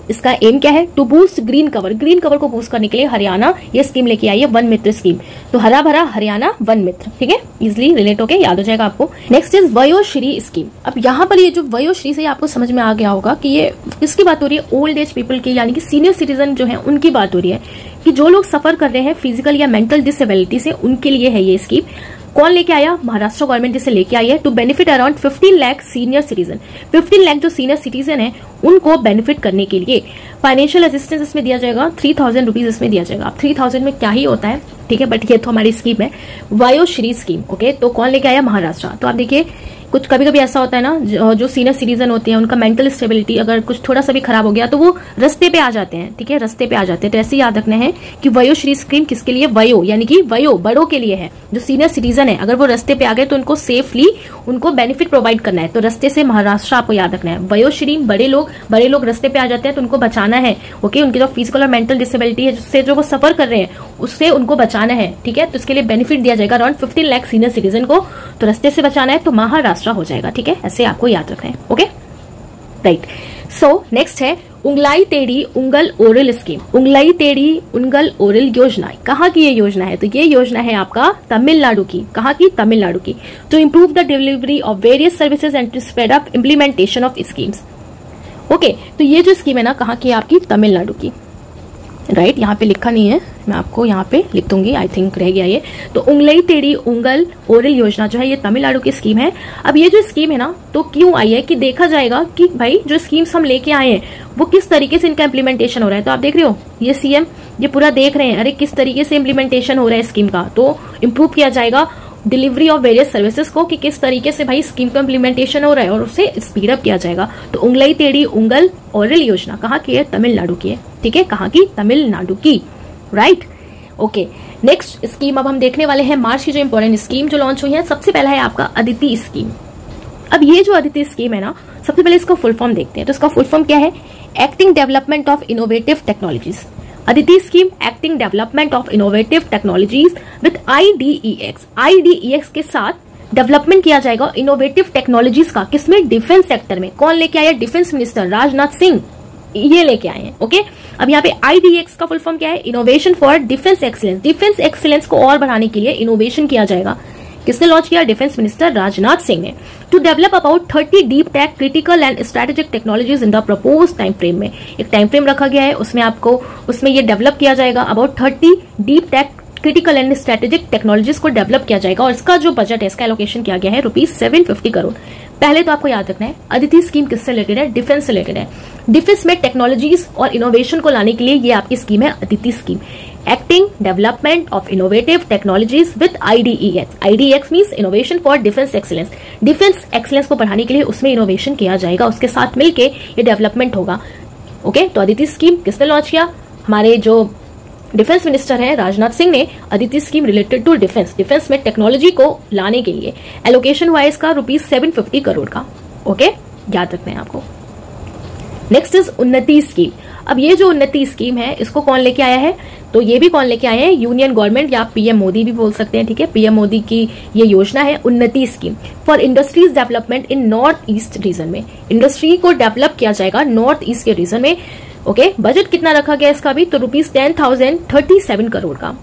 इसका एम क्या है? To boost green cover. Green cover को बूस्ट करने के लिए हरियाणा ये स्कीम लेके आई है, वन मित्र स्कीम। तो हरा भरा हरियाणा वन मित्र। ठीक है, इजिली रिलेट होके याद हो जाएगा आपको। Next is Vayoshri scheme. अब यहाँ पर ये जो वयोश्री से आपको समझ में आ गया होगा कि ये किसकी बात हो रही है? ओल्ड एज पीपल की, यानी कि सीनियर सिटीजन जो है उनकी बात हो रही है, कि जो लोग सफर कर रहे हैं फिजिकल या मेंटल डिसेबिलिटी से, उनके लिए है ये स्कीम। कौन लेके आया? महाराष्ट्र गवर्नमेंट इसे लेके आई है, to benefit around 15 lakh senior citizen. 15 lakh जो सीनियर सिटीजन है उनको बेनिफिट करने के लिए फाइनेंशियल असिस्टेंस इसमें दिया जाएगा। 3000 रुपीज इसमें दिया जाएगा। अब 3000 में क्या ही होता है, ठीक है, बट ये तो हमारी स्कीम है, वयोश्री स्कीम। ओके, तो कौन लेके आया? महाराष्ट्र। तो आप देखिए कुछ कभी कभी ऐसा होता है ना, जो सीनियर सिटीजन होते हैं उनका मेंटल स्टेबिलिटी अगर कुछ थोड़ा सा भी खराब हो गया तो वो रास्ते पे आ जाते हैं। ठीक है, रास्ते पे आ जाते हैं। तो ऐसे याद रखना है कि वयोश्री स्कीम किसके लिए? वयो यानी कि वयो बड़ों के लिए है। जो सीनियर सिटीजन है अगर वो रास्ते पे आ गए तो उनको सेफली उनको बेनिफिट प्रोवाइड करना है। तो रास्ते से महाराष्ट्र आपको याद रखना है। वयोश्री बड़े लोग रास्ते पे आ जाते हैं तो उनको बचाना है। ओके, उनकी जो फिजिकल और मेंटल डिसेबिलिटी है जिससे जो वो सफर कर रहे हैं उससे उनको बचाना है। ठीक है, तो इसके लिए बेनिफिट दिया जाएगा अराउंड 15 लाख सीनियर सिटीजन को। तो रास्ते से बचाना है तो महाराष्ट्र हो जाएगा। ठीक है, ऐसे आपको याद रखना है। Okay, right. सो नेक्स्ट है उंगलाई टेढ़ी उंगल ओरल स्कीम। उंगलाई टेढ़ी उंगल ओरल योजना कहाँ की ये योजना है? तो ये योजना है आपका तमिलनाडु की। कहाँ की? तमिलनाडु की। To improve the delivery of various services and to spread up implementation of schemes. Okay, तो ये जो स्कीम है ना कहाँ की? आपकी तमिलनाडु की। राइट, यहाँ पे लिखा नहीं है, मैं आपको यहाँ पे लिख दूंगी, आई थिंक रह गया ये। तो उंगलाई टेढ़ी उंगल ओरल योजना जो है ये तमिलनाडु की स्कीम है। अब ये जो स्कीम है ना तो क्यों आई है कि देखा जाएगा कि भाई जो स्कीम्स हम लेके आए हैं वो किस तरीके से इनका इम्प्लीमेंटेशन हो रहा है। तो आप देख रहे हो ये सीएम ये पूरा देख रहे हैं, अरे किस तरीके से इम्प्लीमेंटेशन हो रहा है स्कीम का, तो इम्प्रूव किया जाएगा डिलीवरी ऑफ वेरियस सर्विसेज को कि किस तरीके से भाई स्कीम का इम्प्लीमेंटेशन हो रहा है और उसे स्पीड अप किया जाएगा। तो उंगलाई टेढ़ी उंगल ओरल योजना कहाँ की है? तमिलनाडु की है। ठीक है, कहाँ की? तमिलनाडु की। Right, okay. नेक्स्ट स्कीम अब हम देखने वाले हैं मार्च की जो इंपॉर्टेंट स्कीम जो लॉन्च हुई है। सबसे पहला है आपका अदिति स्कीम। अब ये जो अदिति स्कीम है ना, सबसे पहले इसका फुल फॉर्म देखते हैं। तो इसका फुल फॉर्म क्या है? Acting development of innovative technologies. Aditi scheme acting development of innovative technologies with IDEX। IDEX के साथ डेवलपमेंट किया जाएगा इनोवेटिव टेक्नोलॉजीज का। किसमें? डिफेंस सेक्टर में। कौन लेके आया? डिफेंस मिनिस्टर राजनाथ सिंह ये लेके आए हैं। ओके, अब यहाँ पे IDEX का फुल फॉर्म क्या है? Innovation for defence excellence. Defence excellence को और बढ़ाने के लिए इनोवेशन किया जाएगा। किसने लॉन्च किया? डिफेंस मिनिस्टर राजनाथ सिंह ने। To develop about 30 deep tech critical and strategic technologies in the propose time frame में। एक टाइम फ्रेम रखा गया है, उसमें ये डेवलप किया जाएगा। About 30 deep tech critical and strategic technologies को डेवलप किया जाएगा और इसका जो बजट है इसका एलोकेशन किया गया है ₹750 करोड़। पहले तो आपको याद रखना है अदिति स्कीम किससे रिलेटेड है? डिफेंस से रिलेटेड है। डिफेंस में टेक्नोलॉजीज और इनोवेशन को लाने के लिए ये आपकी स्कीम है Aditi scheme. Acting development of innovative technologies with IDEX। IDEX means innovation for defence excellence. Defence excellence को बढ़ाने के लिए उसमें इनोवेशन किया जाएगा, उसके साथ मिलके ये डेवलपमेंट होगा। ओके, तो अदिति स्कीम किसने लॉन्च किया? हमारे जो डिफेंस मिनिस्टर हैं राजनाथ सिंह ने Aditi scheme related to defence में टेक्नोलॉजी को लाने के लिए एलोकेशन हुआ है इसका ₹750 करोड़ का। ओके, याद रखना है आपको। नेक्स्ट इज उन्नति स्कीम। अब ये जो उन्नति स्कीम है इसको कौन लेके आया है? तो ये भी कौन लेके आए हैं? यूनियन गवर्नमेंट या PM मोदी भी बोल सकते हैं। ठीक है, PM मोदी की ये योजना है उन्नति scheme for industries development in north east region में। इंडस्ट्री को डेवलप किया जाएगा नॉर्थ ईस्ट के रीजन में। ओके, बजट कितना रखा गया इसका भी? तो ₹10,037 करोड़ का।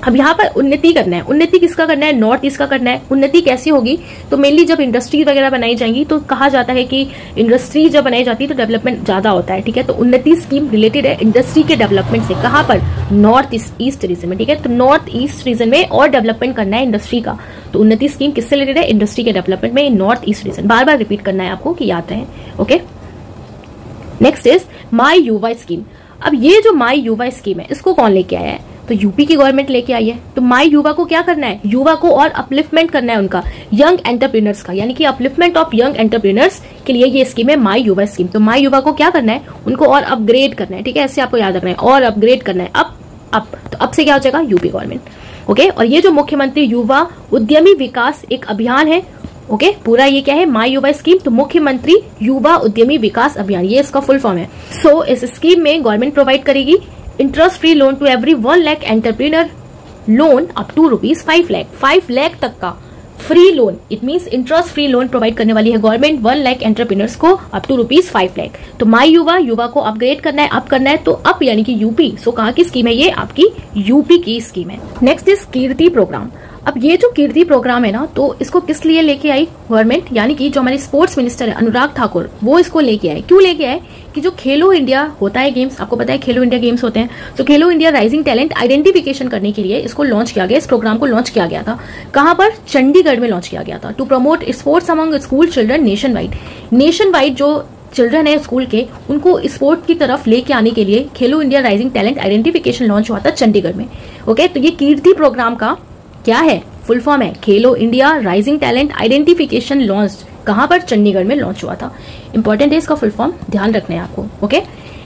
अब यहाँ पर उन्नति करना है। उन्नति किसका करना है? नॉर्थ ईस्ट का करना है। उन्नति कैसी होगी? तो मेनली जब इंडस्ट्री वगैरह बनाई जाएंगी तो कहा जाता है कि इंडस्ट्री जब बनाई जाती है तो डेवलपमेंट ज्यादा होता है। ठीक है, तो उन्नति स्कीम रिलेटेड है इंडस्ट्री के डेवलपमेंट से। कहाँ पर? नॉर्थ ईस्ट रीजन में। ठीक है, तो नॉर्थ ईस्ट रीजन में और डेवलपमेंट करना है इंडस्ट्री का। तो उन्नति स्कीम किससे रिलेटेड है? इंडस्ट्री के डेवलपमेंट में नॉर्थ ईस्ट रीजन। बार बार रिपीट करना है आपको कि याद रहे। ओके, नेक्स्ट इज माई युवा स्कीम। अब ये जो माई युवा स्कीम है इसको कौन लेके आया है? तो यूपी की गवर्नमेंट लेके आई है। तो माई युवा को क्या करना है? युवा को और अपलिफ्टमेंट करना है उनका, यंग एंटरप्रेन्योर्स का, यानी कि अपलिफ्टमेंट ऑफ यंग एंटरप्रेन्योर्स के लिए ये स्कीम है माई युवा स्कीम। तो माई युवा को क्या करना है? उनको और अपग्रेड करना है। ठीक है, ऐसे आपको याद रखना है, और अपग्रेड करना है। तो अब से क्या हो जाएगा? UP government. ओके, और ये जो मुख्यमंत्री युवा उद्यमी विकास एक अभियान है। ओके, पूरा ये क्या है? माई युवा स्कीम। तो मुख्यमंत्री युवा उद्यमी विकास अभियान ये इसका फुल फॉर्म है। सो इस स्कीम में गवर्नमेंट प्रोवाइड करेगी interest free loan to every 1 lakh entrepreneur loan up to ₹5 lakh. 5 lakh तक का free loan, it means interest free loan provide करने वाली है गवर्नमेंट 1 लाख एंटरप्रेन्योर्स को अप टू ₹5 लाख। तो माई युवा को अपग्रेड करना है, अप करना है, तो अप यानी कि यूपी। सो कहाँ की स्कीम है? ये आपकी यूपी की स्कीम है। Next is Kirti program. अब ये जो कीर्ति प्रोग्राम है ना, तो इसको किस लिए लेके आई गवर्नमेंट? यानी कि जो हमारे स्पोर्ट्स मिनिस्टर है अनुराग ठाकुर, वो इसको लेके आए। क्यों लेके आए? कि जो खेलो इंडिया होता है गेम्स, आपको पता है खेलो इंडिया गेम्स होते हैं, तो खेलो इंडिया राइजिंग टैलेंट आइडेंटिफिकेशन करने के लिए इसको लॉन्च किया गया। इस प्रोग्राम को लॉन्च किया गया था। कहाँ पर? चंडीगढ़ में लॉन्च किया गया था। To promote sports among school children nationwide जो चिल्ड्रन है स्कूल के, उनको स्पोर्ट की तरफ लेके आने के लिए खेलो India rising talent identification launch हुआ था चंडीगढ़ में। ओके, तो ये कीर्ति प्रोग्राम का क्या है? फुल फॉर्म है खेलो India rising talent identification launch. कहां पर? चंडीगढ़ में लॉन्च हुआ था। इंपॉर्टेंट है इसका फुल फॉर्म, ध्यान रखना है आपको। ओके,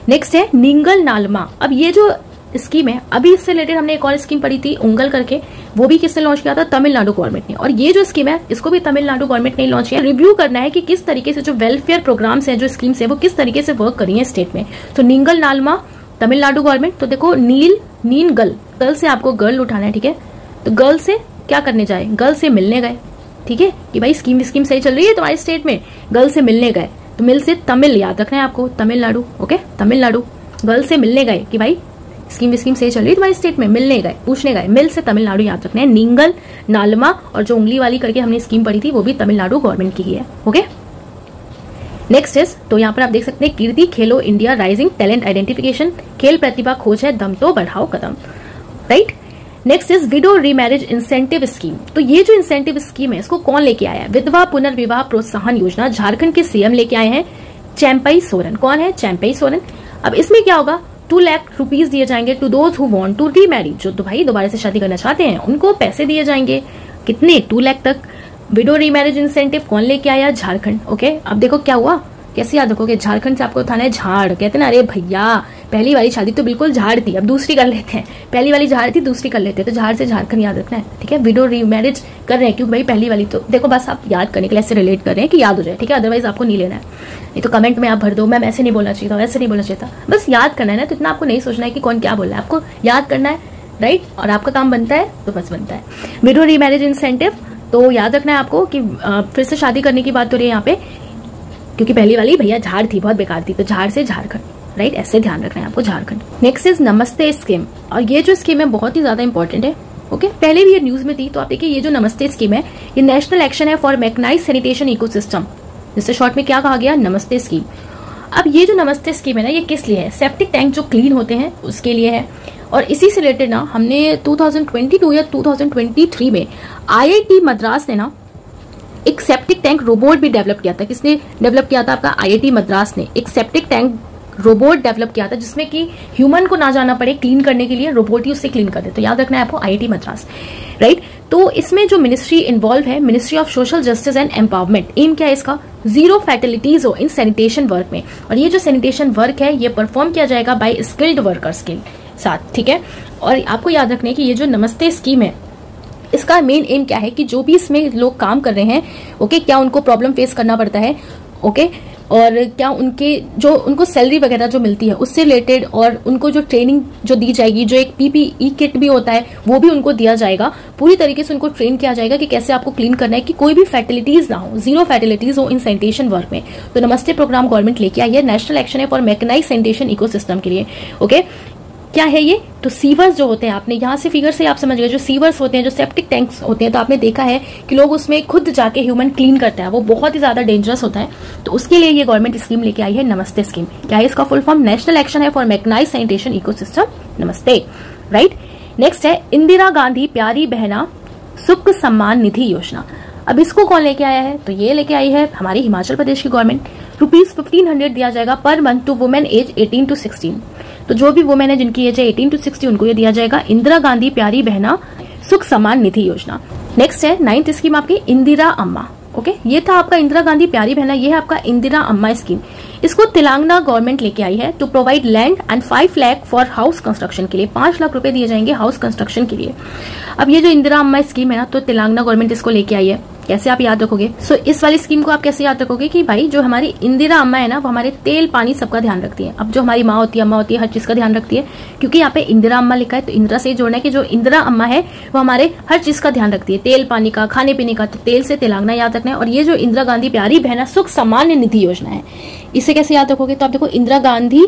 नेक्स्ट है निंगल नालमा। अब ये जो स्कीम है, अभी इससे रिलेटेड हमने एक और स्कीम पढ़ी थी उंगल करके, वो भी किसने लॉन्च किया था? तमिलनाडु गवर्नमेंट ने। और ये जो स्कीम है इसको भी तमिलनाडु गवर्नमेंट ने लॉन्च किया। रिव्यू करना है कि किस तरीके से जो वेलफेयर प्रोग्राम्स हैं, जो स्कीम्स है, वो किस तरीके से वर्क कर रही है स्टेट में। तो निंगल नालमा तमिलनाडु गवर्नमेंट। तो देखो नीन गल से आपको गर्ल उठाना है। ठीक है, तो गर्ल से क्या करने जाए? गर्ल से मिलने गए। ठीक है, कि भाई स्कीम सही चल रही है तुम्हारे स्टेट में, गर्ल से मिलने गए। तो मिल से तमिल याद रखना है आपको, तमिलनाडु। ओके, तमिलनाडु। गर्ल से मिलने गए कि भाई स्कीम सही चल रही है तुम्हारी स्टेट में, मिलने गए, पूछने गए, मिल से तमिलनाडु याद रखना है। नींगल, नालमा और जो उंगली वाली करके हमने स्कीम पढ़ी थी वो भी तमिलनाडु गवर्नमेंट की ही है। ओके, नेक्स्ट इज, तो यहाँ पर आप देख सकते हैं कीर्ति खेलो इंडिया राइजिंग टैलेंट आइडेंटिफिकेशन, खेल प्रतिभा खोज है, दम तो बढ़ाओ कदम, right. Next is widow remarriage incentive scheme. तो ये जो इंसेंटिव स्कीम है इसको कौन लेके आया है? विधवा पुनर्विवाह प्रोत्साहन योजना, झारखंड के सीएम लेके आए हैं चैम्पई सोरेन। कौन है? चैम्पई सोरेन। अब इसमें क्या होगा, 2 लाख रुपीज दिए जाएंगे to those who want to remarry, जो तो भाई दोबारा से शादी करना चाहते हैं उनको पैसे दिए जाएंगे। कितने? 2 लाख तक। विडो रीमैरिज इंसेंटिव कौन लेके आया? झारखंड। ओके, अब देखो क्या हुआ, कैसे याद रखोगे? झारखंड से आपको उठाना है झाड़। कहते हैं ना, अरे भैया पहली वाली शादी तो बिल्कुल झाड़ थी, अब दूसरी कर लेते हैं। पहली वाली झाड़ थी, दूसरी कर लेते हैं, तो झाड़ से झारखंड याद रखना है, ठीक है। विडो रीमैरिज कर रहे हैं क्योंकि भाई पहली वाली तो देखो, बस आप याद करने के लिए ऐसे रिलेट कर रहे हैं कि याद हो जाए, ठीक है। अदरवाइज आपको नहीं लेना है, नहीं तो कमेंट में आप भर दो मैम ऐसे नहीं बोलना चाहिए था, वैसे नहीं बोलना चाहिए था। बस याद करना है ना, तो इतना आपको नहीं सोचना है कि कौन क्या बोल रहा है, आपको याद करना है, राइट। और आपका काम बनता है तो बस बनता है। विडो रीमैरिज इंसेंटिव तो याद रखना है आपको कि फिर से शादी करने की बात हो रही है यहाँ पे, क्योंकि पहली वाली भैया झाड़ थी, बहुत बेकार थी, तो झाड़ से झारखंड, राइट। ऐसे ध्यान रखना है आपको, झारखंड। नेक्स्ट इज नमस्ते स्कीम, और ये जो स्कीम है बहुत ही ज्यादा इंपॉर्टेंट है। ओके, पहले भी ये न्यूज में थी, तो आप देखिए ये जो नमस्ते स्कीम है ये नेशनल एक्शन है फॉर मैकेनाइज्ड सैनिटेशन इकोसिस्टम, जिससे शॉर्ट में क्या कहा गया? नमस्ते स्कीम। अब ये जो नमस्ते स्कीम है ना, ये किस लिए है? सेप्टिक टैंक जो क्लीन होते हैं उसके लिए है। और इसी से रिलेटेड ना हमने 2022 या 2023 में IIT मद्रास ने ना एक सेप्टिक टैंक रोबोट भी डेवलप किया था। किसने डेवलप किया था? आपका IIT मद्रास ने एक सेप्टिक टैंक रोबोट डेवलप किया था, जिसमें कि ह्यूमन को ना जाना पड़े क्लीन करने के लिए, रोबोट ही उससे क्लीन कर दे। तो याद रखना है आपको IIT मद्रास, राइट। तो इसमें जो मिनिस्ट्री इन्वॉल्व है, ministry of social justice and empowerment. Aim क्या है इसका? 0 फैटिलिटीज हो इन सैनिटेशन वर्क में। और ये जो सैनिटेशन वर्क है ये परफॉर्म किया जाएगा बाय स्किल्ड वर्कर्स के साथ, ठीक है। और आपको याद रखना है कि ये जो नमस्ते स्कीम है इसका मेन एम क्या है कि जो भी इसमें लोग काम कर रहे हैं, ओके, क्या उनको प्रॉब्लम फेस करना पड़ता है, ओके, और क्या उनके जो उनको सैलरी वगैरह जो मिलती है उससे रिलेटेड, और उनको जो ट्रेनिंग जो दी जाएगी, जो एक PPE किट भी होता है वो भी उनको दिया जाएगा। पूरी तरीके से उनको ट्रेन किया जाएगा कि कैसे आपको क्लीन करना है, कि कोई भी फैटिलिटीज ना हो, 0 फैटिलिटीज हो इन सैनिटेशन वर्क में। तो नमस्ते प्रोग्राम गवर्नमेंट लेके आई है, नेशनल एक्शन है फॉर मैकेनाइज्ड सैनिटेशन इकोसिस्टम के लिए। ओके, क्या है ये? तो सीवर्स जो होते हैं, आपने यहाँ से फिगर से आप समझ गए, जो सीवर्स होते हैं, जो सेप्टिक टैंक्स होते हैं, तो आपने देखा है कि लोग उसमें खुद जाके ह्यूमन क्लीन करता है, वो बहुत ही ज्यादा डेंजरस होता है। तो उसके लिए ये गवर्नमेंट स्कीम लेके आई है, नमस्ते स्कीम। क्या है इसका फुल फॉर्म? नेशनल एक्शन है फॉर मैकेनाइज्ड सैनिटेशन इकोसिस्टम, नमस्ते, राइट। नेक्स्ट है इंदिरा गांधी प्यारी बहना सुख सम्मान निधि योजना। अब इसको कौन लेके आया है? तो ये लेके आई है हमारी हिमाचल प्रदेश की गवर्नमेंट। ₹1500 दिया जाएगा per month to women age 18 to 16। तो जो भी वुमेन है जिनकी एज है 18 to 60 उनको ये दिया जाएगा, इंदिरा गांधी प्यारी बहना सुख सम्मान निधि योजना। नेक्स्ट है 9th स्कीम आपकी इंदिरा अम्मा। ओके, ये था आपका इंदिरा गांधी प्यारी बहना, ये है आपका इंदिरा अम्मा स्कीम। इसको तेलंगाना गवर्नमेंट लेके आई है to provide land and 5 lakh for house construction के लिए। 5 लाख रुपए दिए जाएंगे हाउस कंस्ट्रक्शन के लिए। अब ये जो इंदिरा अम्मा स्कीम है ना, तो तेलंगाना गवर्नमेंट इसको लेके आई है। कैसे आप याद रखोगे? सो इस वाली स्कीम को आप कैसे याद रखोगे कि भाई जो हमारी इंदिरा अम्मा है ना, वो हमारे तेल पानी सबका ध्यान रखती है। अब जो हमारी माँ होती है, अम्मा होती है, हर चीज का ध्यान रखती है, क्योंकि यहाँ पे इंदिरा अम्मा लिखा है, तो इंदिरा से जोड़ना है कि जो इंदिरा अम्मा है वो हमारे हर चीज का ध्यान रखती है, तेल पानी का, खाने पीने का। तो तेल से तेलंगाना याद रखना है। और ये जो इंदिरा गांधी प्यारी बहना सुख सम्मान निधि योजना है, इसे कैसे याद रखोगे? तो आप देखो, इंदिरा गांधी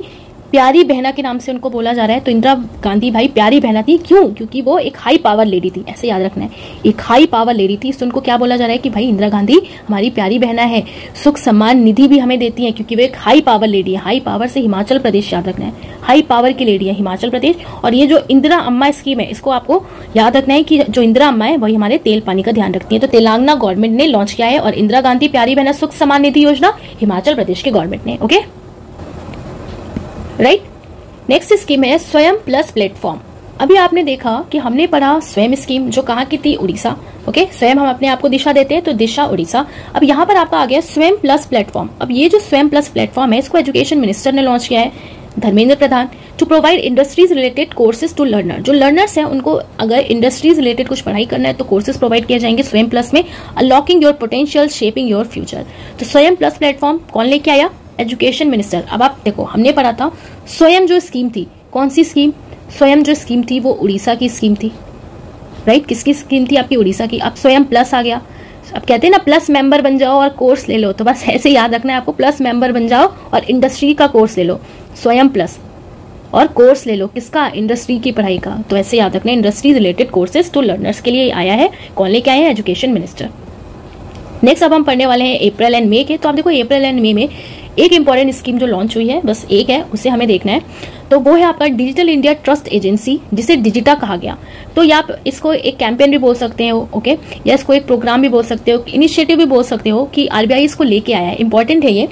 प्यारी बहना के नाम से उनको बोला जा रहा है। तो इंदिरा गांधी भाई प्यारी बहना थी, क्यों? क्योंकि वो एक हाई पावर लेडी थी, ऐसे याद रखना है, एक हाई पावर लेडी थी। तो उनको क्या बोला जा रहा है कि भाई इंदिरा गांधी हमारी प्यारी बहना है, सुख सम्मान निधि भी हमें देती है, क्योंकि वो एक हाई पावर लेडी है। हाई पावर से हिमाचल प्रदेश याद रखना है, हाई पावर की लेडी है हिमाचल प्रदेश। और ये जो इंदिरा अम्मा स्कीम है, इसको आपको याद रखना है कि जो इंदिरा अम्मा है वही हमारे तेल पानी का ध्यान रखती है। तो तेलंगाना गवर्नमेंट ने लॉन्च किया है, और इंदिरा गांधी प्यारी बहना सुख सम्मान निधि योजना हिमाचल प्रदेश के गवर्नमेंट ने। Okay, right. नेक्स्ट स्कीम है स्वयं प्लस प्लेटफॉर्म। अभी आपने देखा कि हमने पढ़ा स्वयं स्कीम, जो कहाँ की थी? उड़ीसा। ओके, स्वयं हम अपने आप को दिशा देते हैं, तो दिशा उड़ीसा। अब यहाँ पर आपका आ गया स्वयं प्लस प्लेटफॉर्म। अब ये जो स्वयं प्लस प्लेटफॉर्म है, इसको एजुकेशन मिनिस्टर ने लॉन्च किया है, Dharmendra Pradhan, to provide industries related courses to learner. जो लर्नर्स हैं उनको अगर इंडस्ट्रीज रिलेटेड कुछ पढ़ाई करना है तो कोर्सेज प्रोवाइड किए जाएंगे स्वयं प्लस में, unlocking your potential, shaping your future. तो स्वयं प्लस प्लेटफॉर्म कौन लेके आया? Education minister. अब आप देखो, हमने पढ़ा था स्वयं जो स्कीम थी, कौन सी स्कीम? स्वयं जो स्कीम थी वो उड़ीसा की स्कीम थी, राइट। किसकी स्कीम थी? आपकी उड़ीसा की। अब स्वयं प्लस आ गया, अब कहते हैं ना प्लस मेंबर बन जाओ और कोर्स ले लो, तो बस ऐसे याद रखना है आपको, प्लस मेंबर बन जाओ और इंडस्ट्री का कोर्स ले लो, स्वयं प्लस, और कोर्स ले लो किसका, इंडस्ट्री की पढ़ाई का। तो ऐसे याद रखना, industry related courses to learners के लिए आया है। कौन लेके आए हैं, एजुकेशन मिनिस्टर। नेक्स्ट अब हम पढ़ने वाले हैं अप्रैल एंड मई के। तो आप देखो अप्रैल एंड मई में एक इंपॉर्टेंट स्कीम जो लॉन्च हुई है, बस एक है, उसे हमें देखना है। तो वो है आपका डिजिटल इंडिया ट्रस्ट एजेंसी, जिसे डिजिटा कहा गया। तो या आप इसको एक कैंपेन भी बोल सकते हो, ओके, या इसको एक प्रोग्राम भी बोल सकते हो, इनिशिएटिव भी बोल सकते हो कि आरबीआई इसको लेके आया है। इंपॉर्टेंट है ये,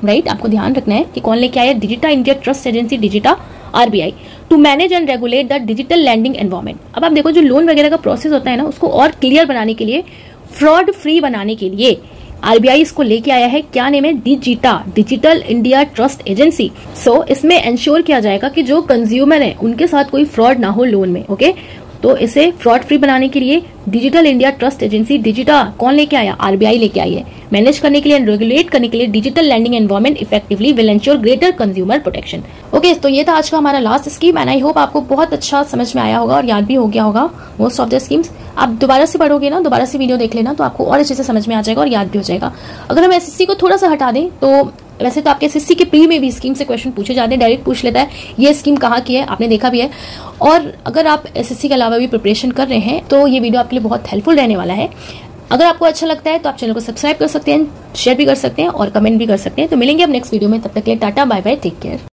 राइट, आपको ध्यान रखना है कि कौन लेके आया है, DIGITA India trust agency, DIGITA RBI, to manage and regulate the digital lending environment. अब आप देखो जो लोन वगैरह का प्रोसेस होता है ना, उसको और क्लियर बनाने के लिए, फ्रॉड फ्री बनाने के लिए आरबीआई इसको लेके आया है। क्या नेम है, डिजिटा, डिजिटल इंडिया ट्रस्ट एजेंसी। सो इसमें इंश्योर किया जाएगा कि जो कंज्यूमर है उनके साथ कोई फ्रॉड ना हो लोन में, ओके। तो इसे फ्रॉड फ्री बनाने के लिए डिजिटल इंडिया ट्रस्ट एजेंसी, डिजिटा, कौन लेके आया, आरबीआई लेके आई है। मैनेज करने के लिए, रेगुलेट करने के लिए digital lending environment effectively will ensure greater consumer protection. Okay, तो ये था आज का हमारा last scheme and I hope आपको बहुत अच्छा समझ में आया होगा और याद भी हो गया होगा मोस्ट ऑफ द स्कीम्स। आप दोबारा से पढ़ोगे ना, दोबारा से वीडियो देख लेना, तो आपको और अच्छे से समझ में आ जाएगा और याद भी हो जाएगा। अगर हम एसएससी को थोड़ा सा हटा दें तो वैसे तो आपके एसएससी के प्री में भी स्कीम से क्वेश्चन पूछे जाते हैं, डायरेक्ट पूछ लेता है ये स्कीम कहाँ की है, आपने देखा भी है। और अगर आप एसएससी के अलावा भी प्रिपरेशन कर रहे हैं तो ये वीडियो आपके लिए बहुत हेल्पफुल रहने वाला है। अगर आपको अच्छा लगता है तो आप चैनल को सब्सक्राइब कर सकते हैं, शेयर भी कर सकते हैं और कमेंट भी कर सकते हैं। तो मिलेंगे अब नेक्स्ट वीडियो में, तब तक के लिए tata bye bye, take care.